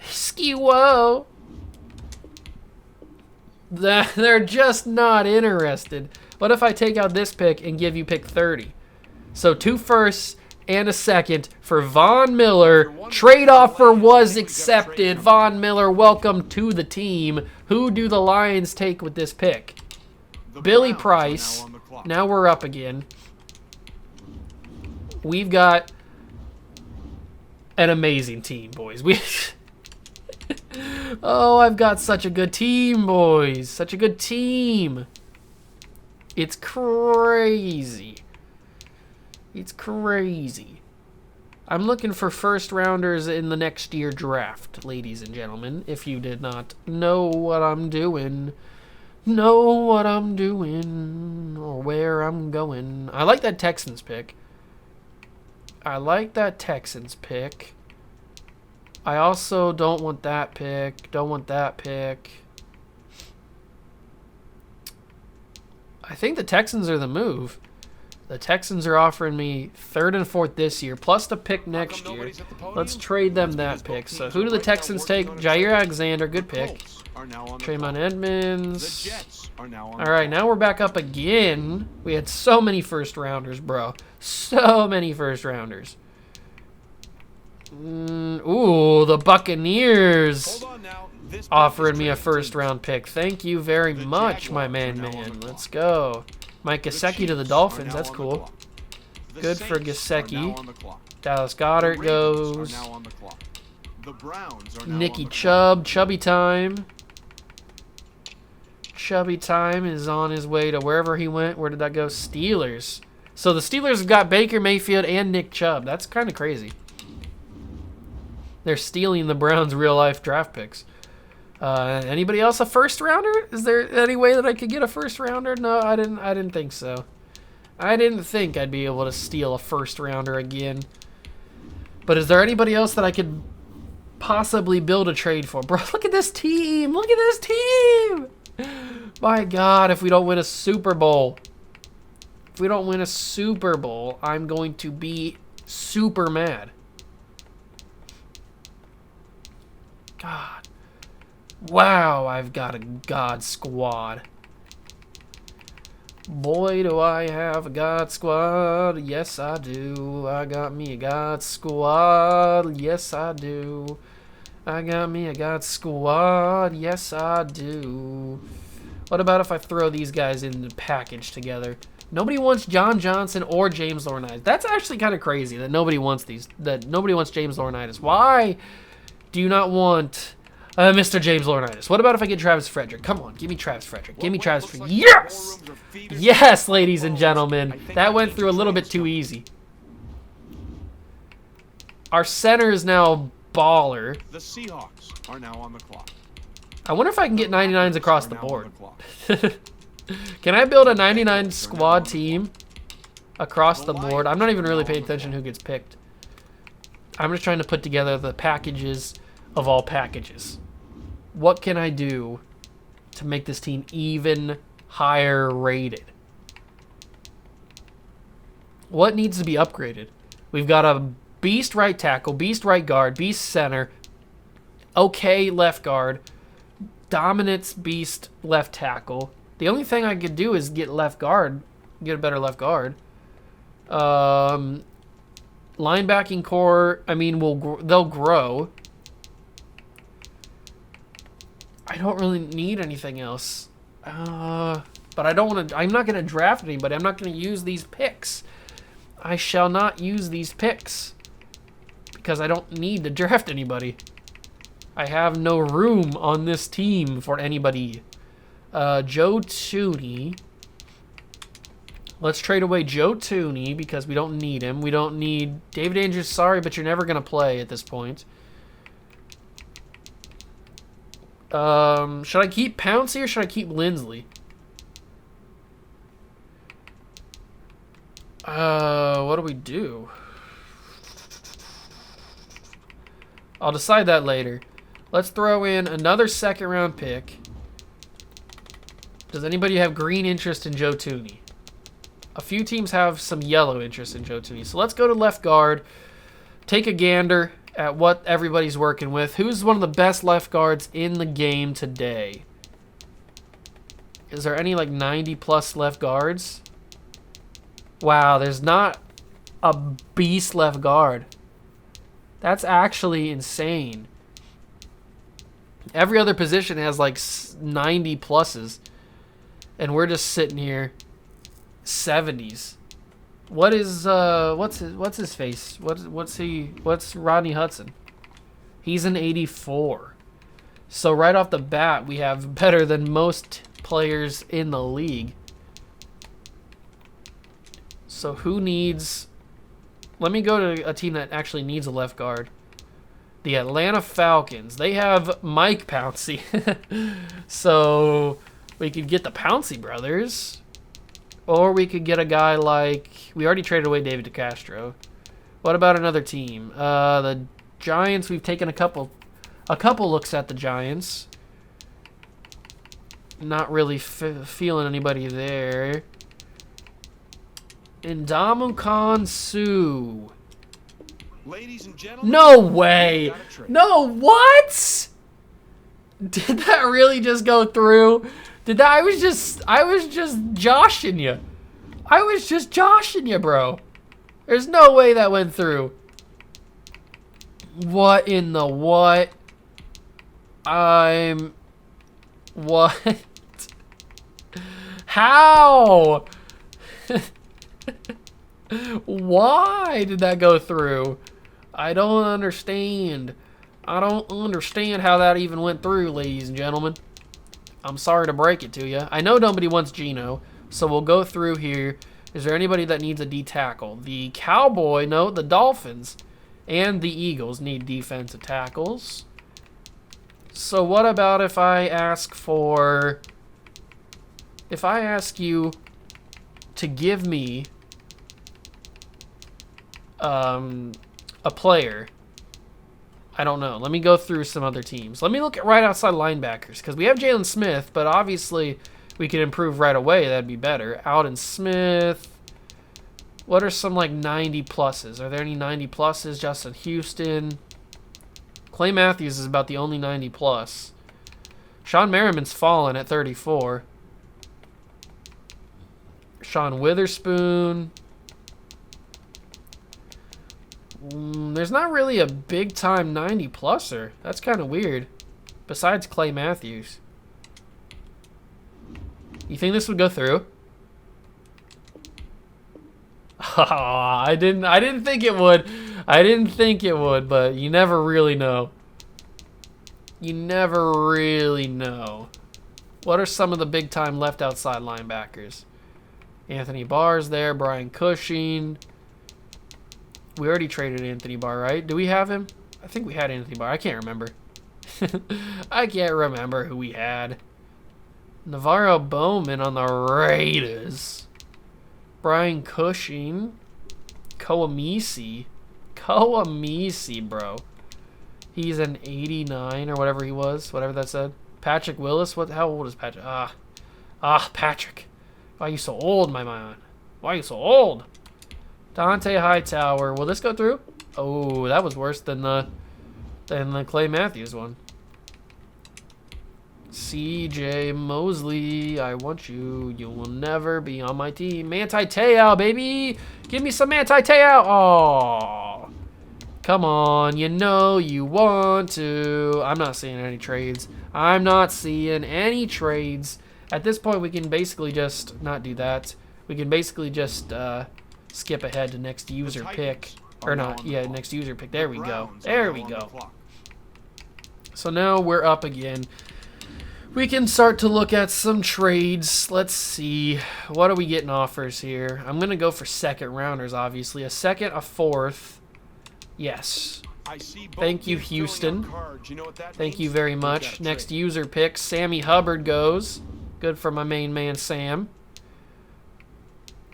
Ski whoa. They're just not interested. What if I take out this pick and give you pick 30? So 2 firsts and a second for Von Miller. Trade offer was accepted. Von Miller, welcome to the team. Who do the Lions take with this pick? Billy Price. Now we're up again. We've got an amazing team, boys. Oh, I've got such a good team, boys. Such a good team. It's crazy. It's crazy. I'm looking for 1st rounders in the next year draft, ladies and gentlemen. If you did not know what I'm doing, or where I'm going. I like that Texans pick. I also don't want that pick. I think the Texans are the move. The Texans are offering me 3rd and 4th this year, plus the pick next year. Let's trade them that pick. So who do the Texans take? Jair Alexander, good pick. Tremont Edmonds. All right, now we're back up again. We had so many 1st rounders, bro. So many 1st rounders. Ooh, the Buccaneers offering me a 1st round pick. Thank you very much, my man. Let's go. Mike Gesicki to the Dolphins. That's cool. Good for Gesicki. Dallas Goedert goes. Nicky Chubb. Chubby time. Chubby time is on his way to wherever he went. Where did that go? Steelers. So the Steelers got Baker Mayfield and Nick Chubb. That's kind of crazy. They're stealing the Browns' real-life draft picks. Anybody else a 1st rounder? Is there any way that I could get a 1st rounder? No, I didn't think so. I didn't think I'd be able to steal a 1st rounder again. But is there anybody else that I could possibly build a trade for? Bro, look at this team. Look at this team. My God, if we don't win a Super Bowl. If we don't win a Super Bowl, I'm going to be super mad. God. Wow, I've got a God squad. Boy, do I have a God squad. Yes, I do. I got me a God squad. Yes, I do. I got me a God squad. Yes, I do. What about if I throw these guys in the package together? Nobody wants John Johnson or James Laurinaitis. That's actually kind of crazy that nobody wants these. That nobody wants James Laurinaitis. Why do you not want Mr. James Laurinaitis? What about if I get Travis Frederick? Come on, give me Travis Frederick. Give me Travis Frederick. Yes! Yes, ladies and gentlemen. That went through a little bit too easy. Our center is now baller. The Seahawks are now on the clock. I wonder if I can get 99s across the board. Can I build a 99 squad team across the board? I'm not even really paying attention who gets picked. I'm just trying to put together the packages of all packages. What can I do to make this team even higher rated. What needs to be upgraded? We've got a beast right tackle, beast right guard, beast center, okay left guard, dominance beast left tackle. The only thing I could do is get left guard, get a better left guard. Linebacking core, I mean, they'll grow. I don't really need anything else. But I don't want to. I'm not going to draft anybody. I'm not going to use these picks. I shall not use these picks because I don't need to draft anybody. I have no room on this team for anybody. Joe Tooney. Let's trade away Joe Tooney because we don't need him. We don't need David Andrews. Sorry, but you're never going to play at this point. Should I keep Pouncey or should I keep Lindsley? What do we do? I'll decide that later. Let's throw in another second-round pick. Does anybody have green interest in Joe Tooney? A few teams have some yellow interest in Joe Tooney. So let's go to left guard. Take a gander at what everybody's working with. Who's one of the best left guards in the game today? Is there any like 90-plus left guards? Wow, there's not a beast left guard. That's actually insane. Every other position has like 90 pluses. And we're just sitting here 70s. What is what's his face? What's Rodney Hudson? He's an 84. So right off the bat, we have better than most players in the league. So who needs... Let me go to a team that actually needs a left guard. The Atlanta Falcons. They have Mike Pouncey. So we could get the Pouncey brothers. Or we could get a guy like... We already traded away David DeCastro. What about another team? The Giants, we've taken a couple looks at the Giants. Not really feeling anybody there. Ndamukong Suh. Ladies and gentlemen, No way. No, what? Did that really just go through? I was just joshing you. I was just joshing you, bro. There's no way that went through. What in the what? What? How? Why did that go through? I don't understand. I don't understand how that even went through, ladies and gentlemen. I'm sorry to break it to you. I know nobody wants Geno, so we'll go through here. Is there anybody that needs a D tackle? The Cowboy, no, the Dolphins and the Eagles need defensive tackles. So what about if I ask you to give me a player? I don't know. Let me go through some other teams. Let me look at right outside linebackers because we have Jalen Smith, but obviously we could improve right away. That'd be better. Alden Smith. What are some like 90 pluses? Are there any 90 pluses? Justin Houston. Clay Matthews is about the only 90 plus. Sean Merriman's fallen at 34. Sean Witherspoon. There's not really a big-time 90-pluser. That's kind of weird. Besides Clay Matthews. You think this would go through? I didn't think it would. I didn't think it would, but you never really know. You never really know. What are some of the big-time left outside linebackers? Anthony Barr's there. Brian Cushing. We already traded Anthony Barr, right? Do we have him? I think we had Anthony Barr. I can't remember. I can't remember who we had. Navarro Bowman on the Raiders. Brian Cushing. Kawamisi, bro. He's an 89 or whatever he was. Whatever that said. Patrick Willis. How old is Patrick? Patrick. Why are you so old, my man? Why are you so old? Dante Hightower. Will this go through? Oh, that was worse than the Clay Matthews one. CJ Mosley, I want you. You will never be on my team. Manti Te'o, baby. Give me some Manti Te'o. Oh, come on. You know you want to. I'm not seeing any trades. I'm not seeing any trades. At this point, we can basically just not do that. We can basically just skip ahead to next user pick. Or not, yeah, next user pick. There we go. There we go. So now we're up again. We can start to look at some trades. Let's see. What are we getting offers here? I'm going to go for second rounders, obviously. A second, a fourth. Yes. Thank you, Houston. Thank you very much. Next user pick, Sammy Hubbard goes. Good for my main man, Sam.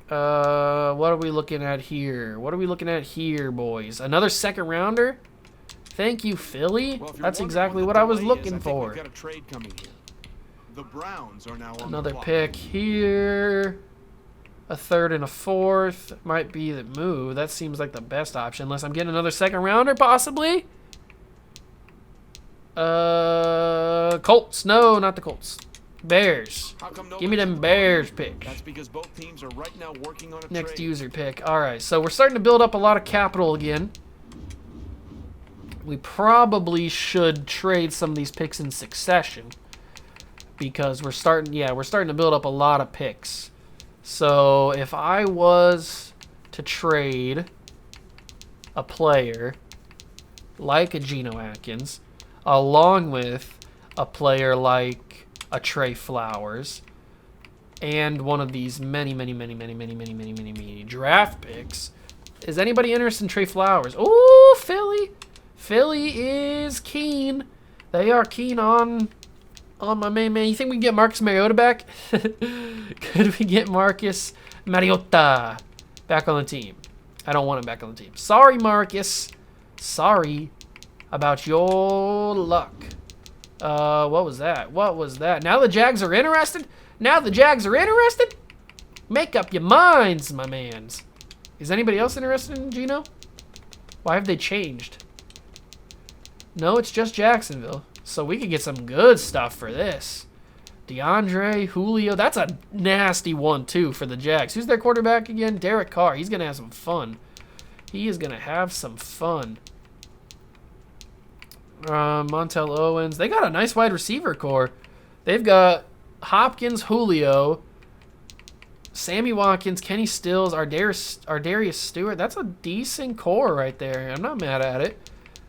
What are we looking at here? What are we looking at here, boys? Another second rounder? Thank you, Philly. Well, that's exactly what I was looking for. Got a trade coming here. The Browns are now on another pick here. A third and a fourth. Might be the move. That seems like the best option. Unless I'm getting another second rounder, possibly. Colts. No, not the Colts. Bears. Give me them Bears picks. That's because both teams are right now working on a next trade. User pick. All right, so we're starting to build up a lot of capital again. We probably should trade some of these picks in succession because we're starting to build up a lot of picks. So if I was to trade a player like a Geno Atkins along with a player like a Trey Flowers and one of these many draft picks, is anybody interested in Trey Flowers? Oh, Philly. Philly is keen. They are keen on my main man. You think we can get Marcus Mariota back? Could we get Marcus Mariota back on the team? I don't want him back on the team. Sorry, Marcus. Sorry about your luck. What was that? What was that? Now the Jags are interested? Now the Jags are interested? Make up your minds, my mans. Is anybody else interested in Geno? Why have they changed? No, it's just Jacksonville. So we could get some good stuff for this. Deandre, Julio. That's a nasty one, too, for the Jags. Who's their quarterback again? Derek Carr. He's going to have some fun. He is going to have some fun. Montel Owens. They got a nice wide receiver core. They've got Hopkins, Julio, Sammy Watkins, Kenny Stills, Ardarius Stewart. That's a decent core right there. I'm not mad at it.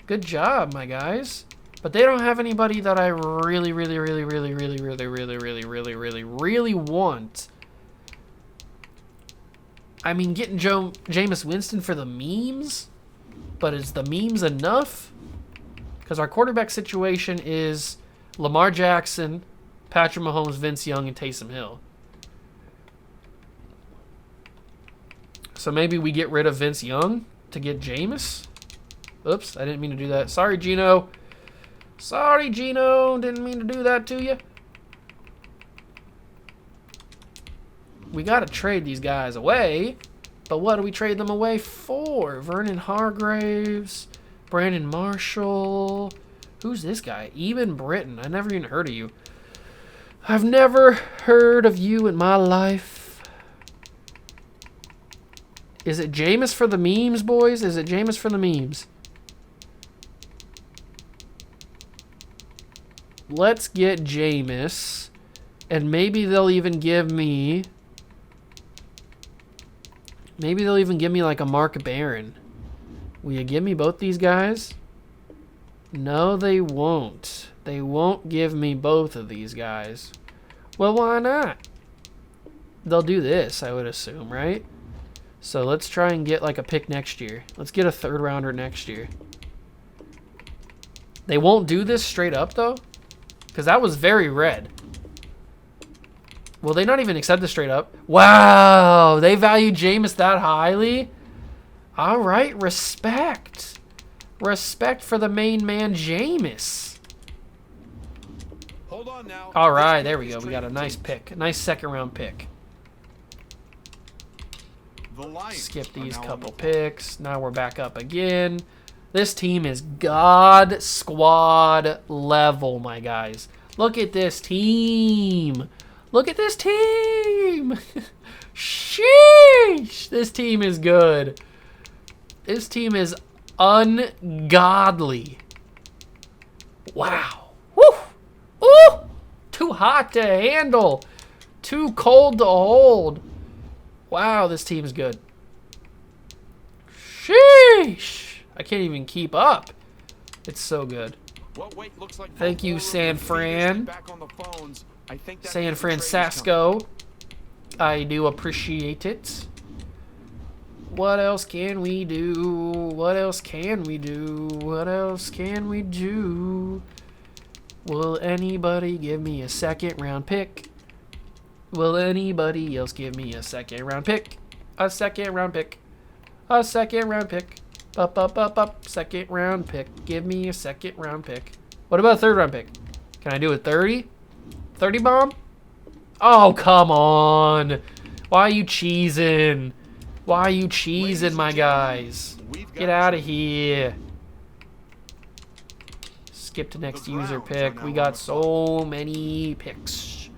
Good job, my guys. But they don't have anybody that I really want. I mean, getting Jameis Winston for the memes, but is the memes enough? Because our quarterback situation is Lamar Jackson, Patrick Mahomes, Vince Young, and Taysom Hill. So maybe we get rid of Vince Young to get Jameis. Oops, I didn't mean to do that. Sorry, Geno. Sorry, Geno. Didn't mean to do that to you. We got to trade these guys away. But what do we trade them away for? Vernon Hargraves, Brandon Marshall. Who's this guy? Eben Britton. I never even heard of you. I've never heard of you in my life. Is it Jameis for the memes, boys? Is it Jameis for the memes? Let's get Jameis. And maybe they'll even give me... Maybe they'll even give me like a Mark Barron. Will you give me both these guys? No, they won't. They won't give me both of these guys. Well, why not? They'll do this, I would assume, right? So let's try and get like a pick next year. Let's get a third rounder next year. They won't do this straight up, though? Because that was very red. Will they not even accept this straight up? Wow, they value Jameis that highly? All right, respect. Respect for the main man, Jameis. Hold on now. All right, there we go. We got a nice pick. A nice second-round pick. The Lions Skip are these now on couple the clock. picks. Now we're back up again. This team is God Squad level, my guys. Look at this team. Look at this team. Sheesh. This team is good. This team is ungodly. Wow. Woo. Ooh. Too hot to handle. Too cold to hold. Wow, this team's good. Sheesh. I can't even keep up. It's so good. Well, wait, looks like Thank you, San Fran. back on the phones. I think that San means the trade is coming. Francisco. I do appreciate it. What else can we do? What else can we do? What else can we do? Will anybody give me a second round pick? Will anybody else give me a second round pick? A second round pick. A second round pick. Up. Second round pick. Give me a second round pick. What about a third round pick? Can I do a 30? 30 bomb? Oh, come on. Why are you cheesing? Why are you cheesing, my guys? Get out of here. Skip to next user pick. We got so many picks.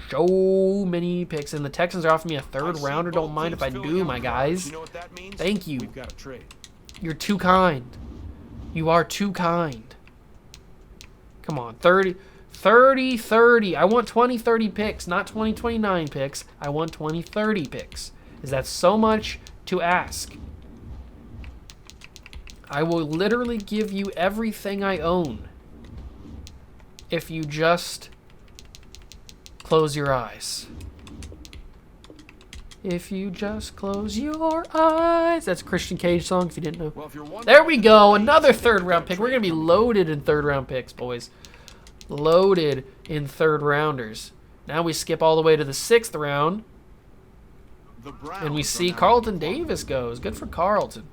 So many picks. And the Texans are offering me a third rounder. Don't mind if I do, my guys. You know what that means? Thank you. We've got a trade. You're too kind. You are too kind. Come on, 30. I want 20-30 picks, not 20-29 picks. I want 20-30 picks. Is that so much to ask? I will literally give you everything I own if you just close your eyes. If you just close your eyes. That's a Christian Cage song, if you didn't know. Well, if you're wondering, There we go. Another third round pick. We're going to be loaded in third round picks, boys. Loaded in third rounders. Now we skip all the way to the 6th round. the Browns And we are see now Carlton on the clock. Davis goes. Good for Carlton.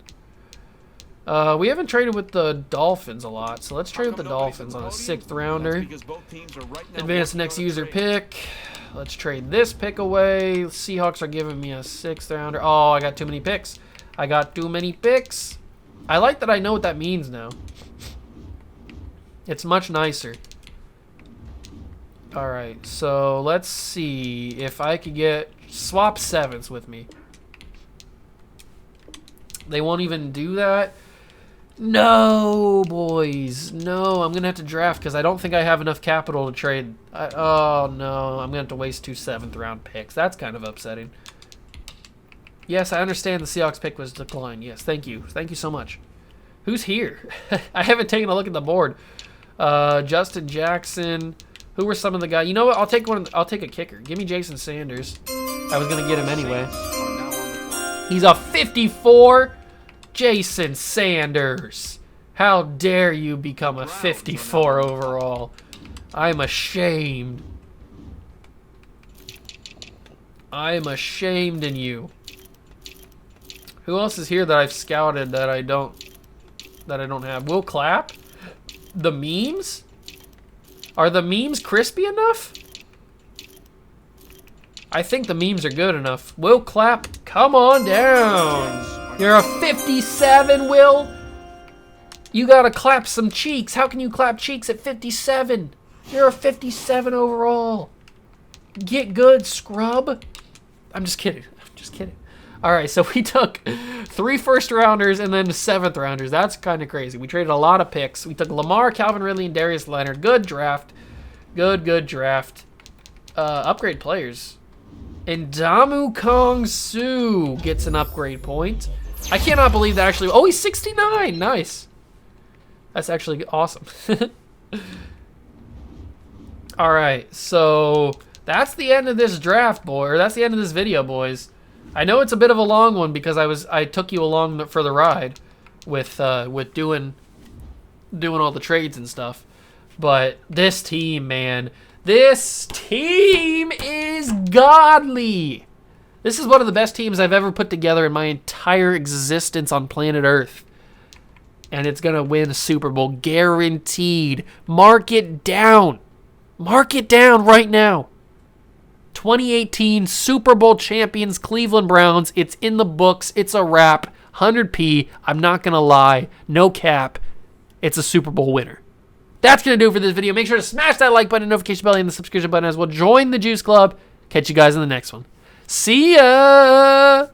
We haven't traded with the Dolphins a lot, so let's trade with the Dolphins on a 6th rounder. That's because both teams are right now Advance working next on a user trade. pick. Let's trade this pick away. Seahawks are giving me a 6th rounder. Oh, I got too many picks. I got too many picks. I like that I know what that means now. It's much nicer. All right, so let's see if I could get swap 7s with me. They won't even do that. No, boys. No, I'm going to have to draft because I don't think I have enough capital to trade. Oh, no. I'm going to have to waste 2 7th-round picks. That's kind of upsetting. Yes, I understand the Seahawks pick was declined. Yes, thank you. Thank you so much. Who's here? I haven't taken a look at the board. Justin Jackson. Who were some of the guys? You know what? I'll take one. I'll take a kicker. Give me Jason Sanders. I was going to get him anyway. Are now on the clock. He's a 54. Jason Sanders. How dare you become a 54 overall? I'm ashamed. I'm ashamed in you. Who else is here that I've scouted that I don't have? Will Clapp? The memes? Are the memes crispy enough? I think the memes are good enough. Will Clapp, come on down. You're a 57, Will. You gotta clap some cheeks. How can you clap cheeks at 57? You're a 57 overall. Get good, scrub. I'm just kidding. I'm just kidding. All right, so we took 3 first-rounders and then 7th-rounders. That's kind of crazy. We traded a lot of picks. We took Lamar, Calvin Ridley, and Darius Leonard. Good draft. Good draft. Upgrade players. And Damu Kong Su gets an upgrade point. I cannot believe that actually. Oh, he's 69. Nice. That's actually awesome. All right, so that's the end of this draft, boy. Or that's the end of this video, boys. I know it's a bit of a long one because I took you along for the ride with doing all the trades and stuff. But this team, man, this team is godly. This is one of the best teams I've ever put together in my entire existence on planet Earth. And it's going to win a Super Bowl, guaranteed. Mark it down. Mark it down right now. 2018 Super Bowl champions Cleveland Browns. It's in the books. It's a wrap. 100p. I'm not going to lie. No cap. It's a Super Bowl winner. That's going to do it for this video. Make sure to smash that like button, notification bell, and the subscription button as well. Join the Juice Club. Catch you guys in the next one. See ya!